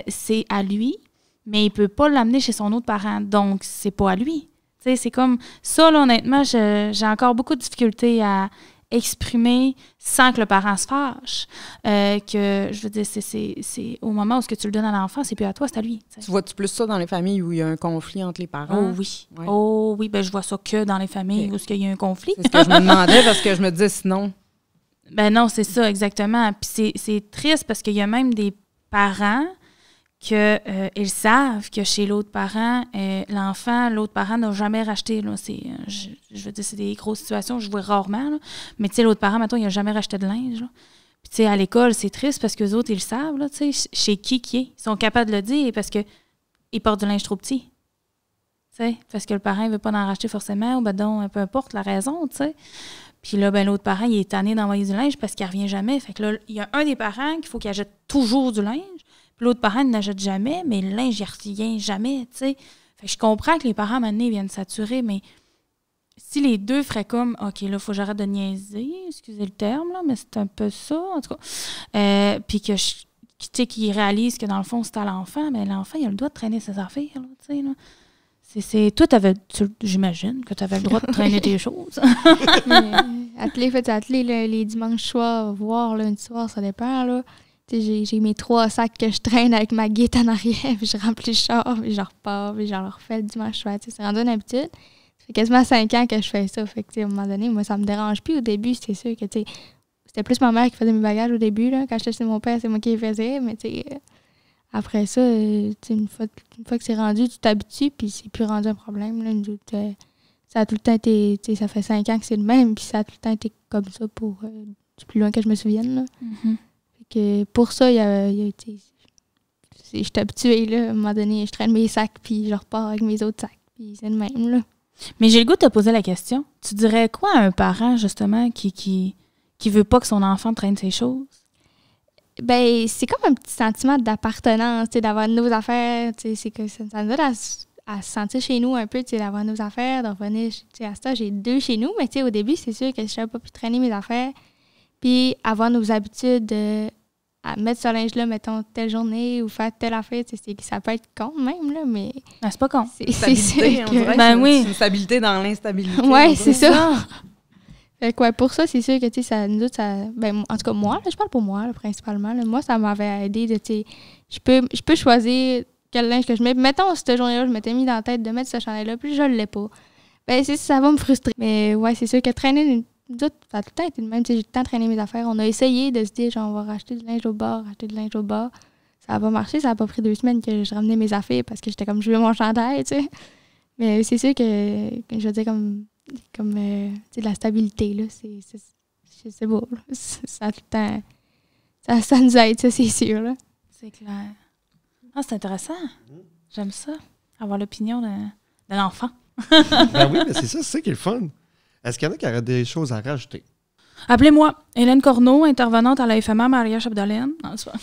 B: c'est à lui, mais il peut pas l'amener chez son autre parent, donc c'est pas à lui. Tu sais, c'est comme ça, là, honnêtement, j'ai encore beaucoup de difficultés à exprimer sans que le parent se fâche. Que, je veux dire, c'est au moment où ce que tu le donnes à l'enfant, c'est plus à toi, c'est à lui. T'sais.
D: Tu vois-tu plus ça dans les familles où il y a un conflit entre les parents?
B: Oh oui.
D: Ouais.
B: Oh oui, ben je vois ça que dans les familles où il y a un conflit.
D: C'est ce que je me demandais parce que je me disais sinon.
B: Ben non, c'est ça, exactement. Puis c'est triste parce qu'il y a même des parents que ils savent que chez l'autre parent, l'autre parent n'a jamais racheté. Là, je veux dire, c'est des grosses situations, je vois rarement. Là. Mais tu sais, l'autre parent, maintenant, il n'a jamais racheté de linge. Là. Puis tu sais, à l'école, c'est triste parce que les autres, ils le savent, là, tu sais, chez qui est. Ils sont capables de le dire parce qu'ils portent du linge trop petit. Tu sais, parce que le parent ne veut pas en racheter forcément, ou ben donc, peu importe la raison, tu sais. Puis là, ben l'autre parent, il est tanné d'envoyer du linge parce qu'il ne revient jamais. Fait que là, il y a un des parents qu'il faut qu'il achète toujours du linge. L'autre parent, il n'achète jamais, mais le linge, il revient jamais, tu sais. Fait que je comprends que les parents, maintenant, ils viennent saturer, mais si les deux feraient comme, OK, là, il faut que j'arrête de niaiser, excusez le terme, là, mais c'est un peu ça, en tout cas. Puis que, tu sais, qu'ils réalisent que, dans le fond, c'est à l'enfant, mais l'enfant, il a le droit de traîner ses affaires, là, tu sais, là. Toi, j'imagine que tu avais le droit de traîner tes choses.
C: Atteler les dimanches soirs, voire lundi soir, ça dépend, là. J'ai mes 3 sacs que je traîne avec ma guette en arrière, puis je remplis le char, puis je repars, puis je le refais le dimanche soir. C'est rendu une habitude. Ça fait quasiment 5 ans que je fais ça. Fait que, à un moment donné, moi, ça me dérange plus. Au début, c'est sûr que c'était plus ma mère qui faisait mes bagages au début. Là. Quand j'étais chez mon père, c'est moi qui les faisais. Mais après ça, une fois que c'est rendu, tu t'habitues, puis c'est plus rendu un problème. Là. ça a tout le temps été, tu sais, ça fait 5 ans que c'est le même, puis ça a tout le temps été comme ça pour du plus loin que je me souvienne, là. Fait que pour ça, je suis habituée, là. À un moment donné, je traîne mes sacs, puis je repars avec mes autres sacs, puis c'est le même, là.
B: Mais j'ai le goût de te poser la question. Tu dirais quoi à un parent, justement, qui veut pas que son enfant traîne ses choses?
C: Ben, c'est comme un petit sentiment d'appartenance, tu sais, d'avoir de nos affaires, tu sais, c'est que ça nous aide à se sentir chez nous un peu, tu sais, d'avoir nos affaires, de revenir, tu sais, à ça, j'ai 2 chez nous, mais tu sais, au début, c'est sûr que je savais pas pu traîner mes affaires, puis avoir nos habitudes à mettre ce linge-là, mettons, telle journée ou faire telle affaire, tu sais, ça peut être con même, là, mais...
B: Ah, c'est pas con.
C: C'est
D: Stabilité, on dirait.
B: Ben oui.
D: C'est une stabilité dans l'instabilité.
C: Ouais, c'est ça. Fait que, ouais, pour ça, c'est sûr que, tu sais, ça nous ben, en tout cas, moi, là, je parle pour moi, là, principalement. Là, moi, ça m'avait aidé de, tu sais, je peux choisir quel linge que je mets. Mettons, cette journée-là, je m'étais mis dans la tête de mettre ce chandail-là, puis je l'ai pas. Ben, ça va me frustrer. Mais, ouais, c'est sûr que traîner, ça a tout le temps été le même. Tu sais, j'ai tout le temps traîné mes affaires. On a essayé de se dire, genre, on va racheter du linge au bar, Ça n'a pas marché. Ça n'a pas pris 2 semaines que je ramenais mes affaires parce que j'étais comme, je veux mon chandail, tu sais. Mais c'est sûr que je veux dire, comme tu sais, de la stabilité, là, c'est beau, là. Ça a tout le temps... Ça nous aide, ça, c'est sûr, là.
B: C'est clair. Ah, c'est intéressant. J'aime ça, avoir l'opinion de l'enfant.
A: Ben oui, mais c'est ça qui est le fun. Est-ce qu'il y en a qui auraient des choses à rajouter?
B: Appelez-moi Hélène Corneau, intervenante à la FMA Maria-Chapdelaine. Non, c'est pas.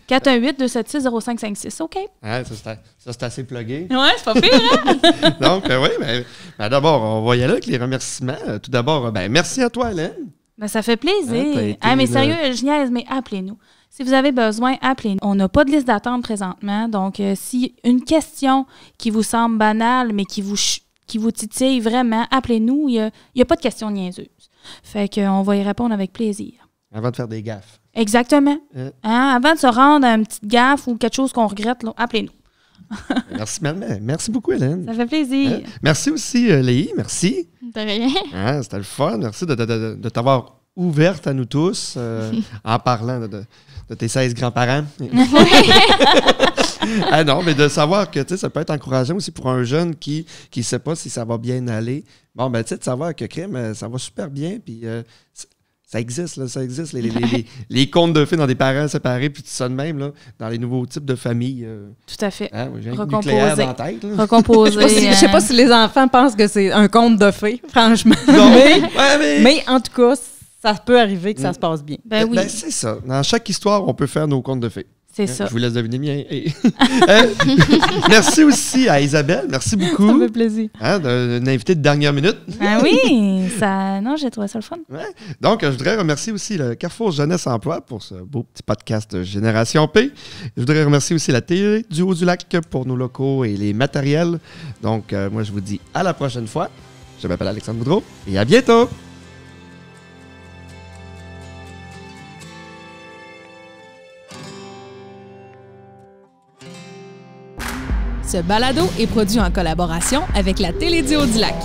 B: 418-276-0556. OK.
A: Ah, ça, c'est assez plugué.
B: Ouais, c'est pas pire, hein?
A: Donc, oui, ben, d'abord, on va y aller avec les remerciements. Tout d'abord, merci à toi, Hélène.
B: Ben, ça fait plaisir.
A: Hein,
B: mais sérieux, je niaise, mais appelez-nous. Si vous avez besoin, appelez-nous. On n'a pas de liste d'attente présentement. Donc, si une question qui vous semble banale, mais qui vous titille vraiment, appelez-nous. Il n'y a pas de questions niaiseuses. Fait qu'on va y répondre avec plaisir.
A: Avant de faire des gaffes.
B: Exactement. Avant de se rendre à une petite gaffe ou quelque chose qu'on regrette, là, appelez-nous.
A: Merci beaucoup, Hélène.
B: Ça fait plaisir.
A: Merci aussi, Léi. Merci.
C: De rien.
A: C'était le fun. Merci de t'avoir ouverte à nous tous en parlant de tes 16 grands-parents. Ah non, mais de savoir que ça peut être encourageant aussi pour un jeune qui ne sait pas si ça va bien aller. Bon, ben tu sais, de savoir que crème, ça va super bien, puis ça existe, là, ça existe. Les contes de fées dans des parents séparés, puis tout ça de même, là, dans les nouveaux types de familles.
B: Tout à fait.
A: Hein, j'ai un nucléaire dans la tête. Là.
B: Recomposer.
D: Je sais pas si les enfants pensent que c'est un conte de fées, franchement.
A: Non,
D: mais en tout cas, ça peut arriver que ça se passe bien.
B: Ben oui.
A: Ben, c'est ça. Dans chaque histoire, on peut faire nos contes de fées.
B: C'est ça.
A: Je vous laisse deviner mien. Merci aussi à Isabelle. Merci beaucoup.
D: Ça me fait plaisir.
A: Une invitée de dernière minute.
B: Ah oui, non, j'ai trouvé ça le fun.
A: Ouais. Donc, je voudrais remercier aussi le Carrefour Jeunesse Emploi pour ce beau petit podcast Génération P. Je voudrais remercier aussi la télé du Haut-du-Lac pour nos locaux et les matériels. Donc, moi, je vous dis à la prochaine fois. Je m'appelle Alexandre Boudreau et à bientôt!
E: Ce balado est produit en collaboration avec la Télé du Haut-du-Lac.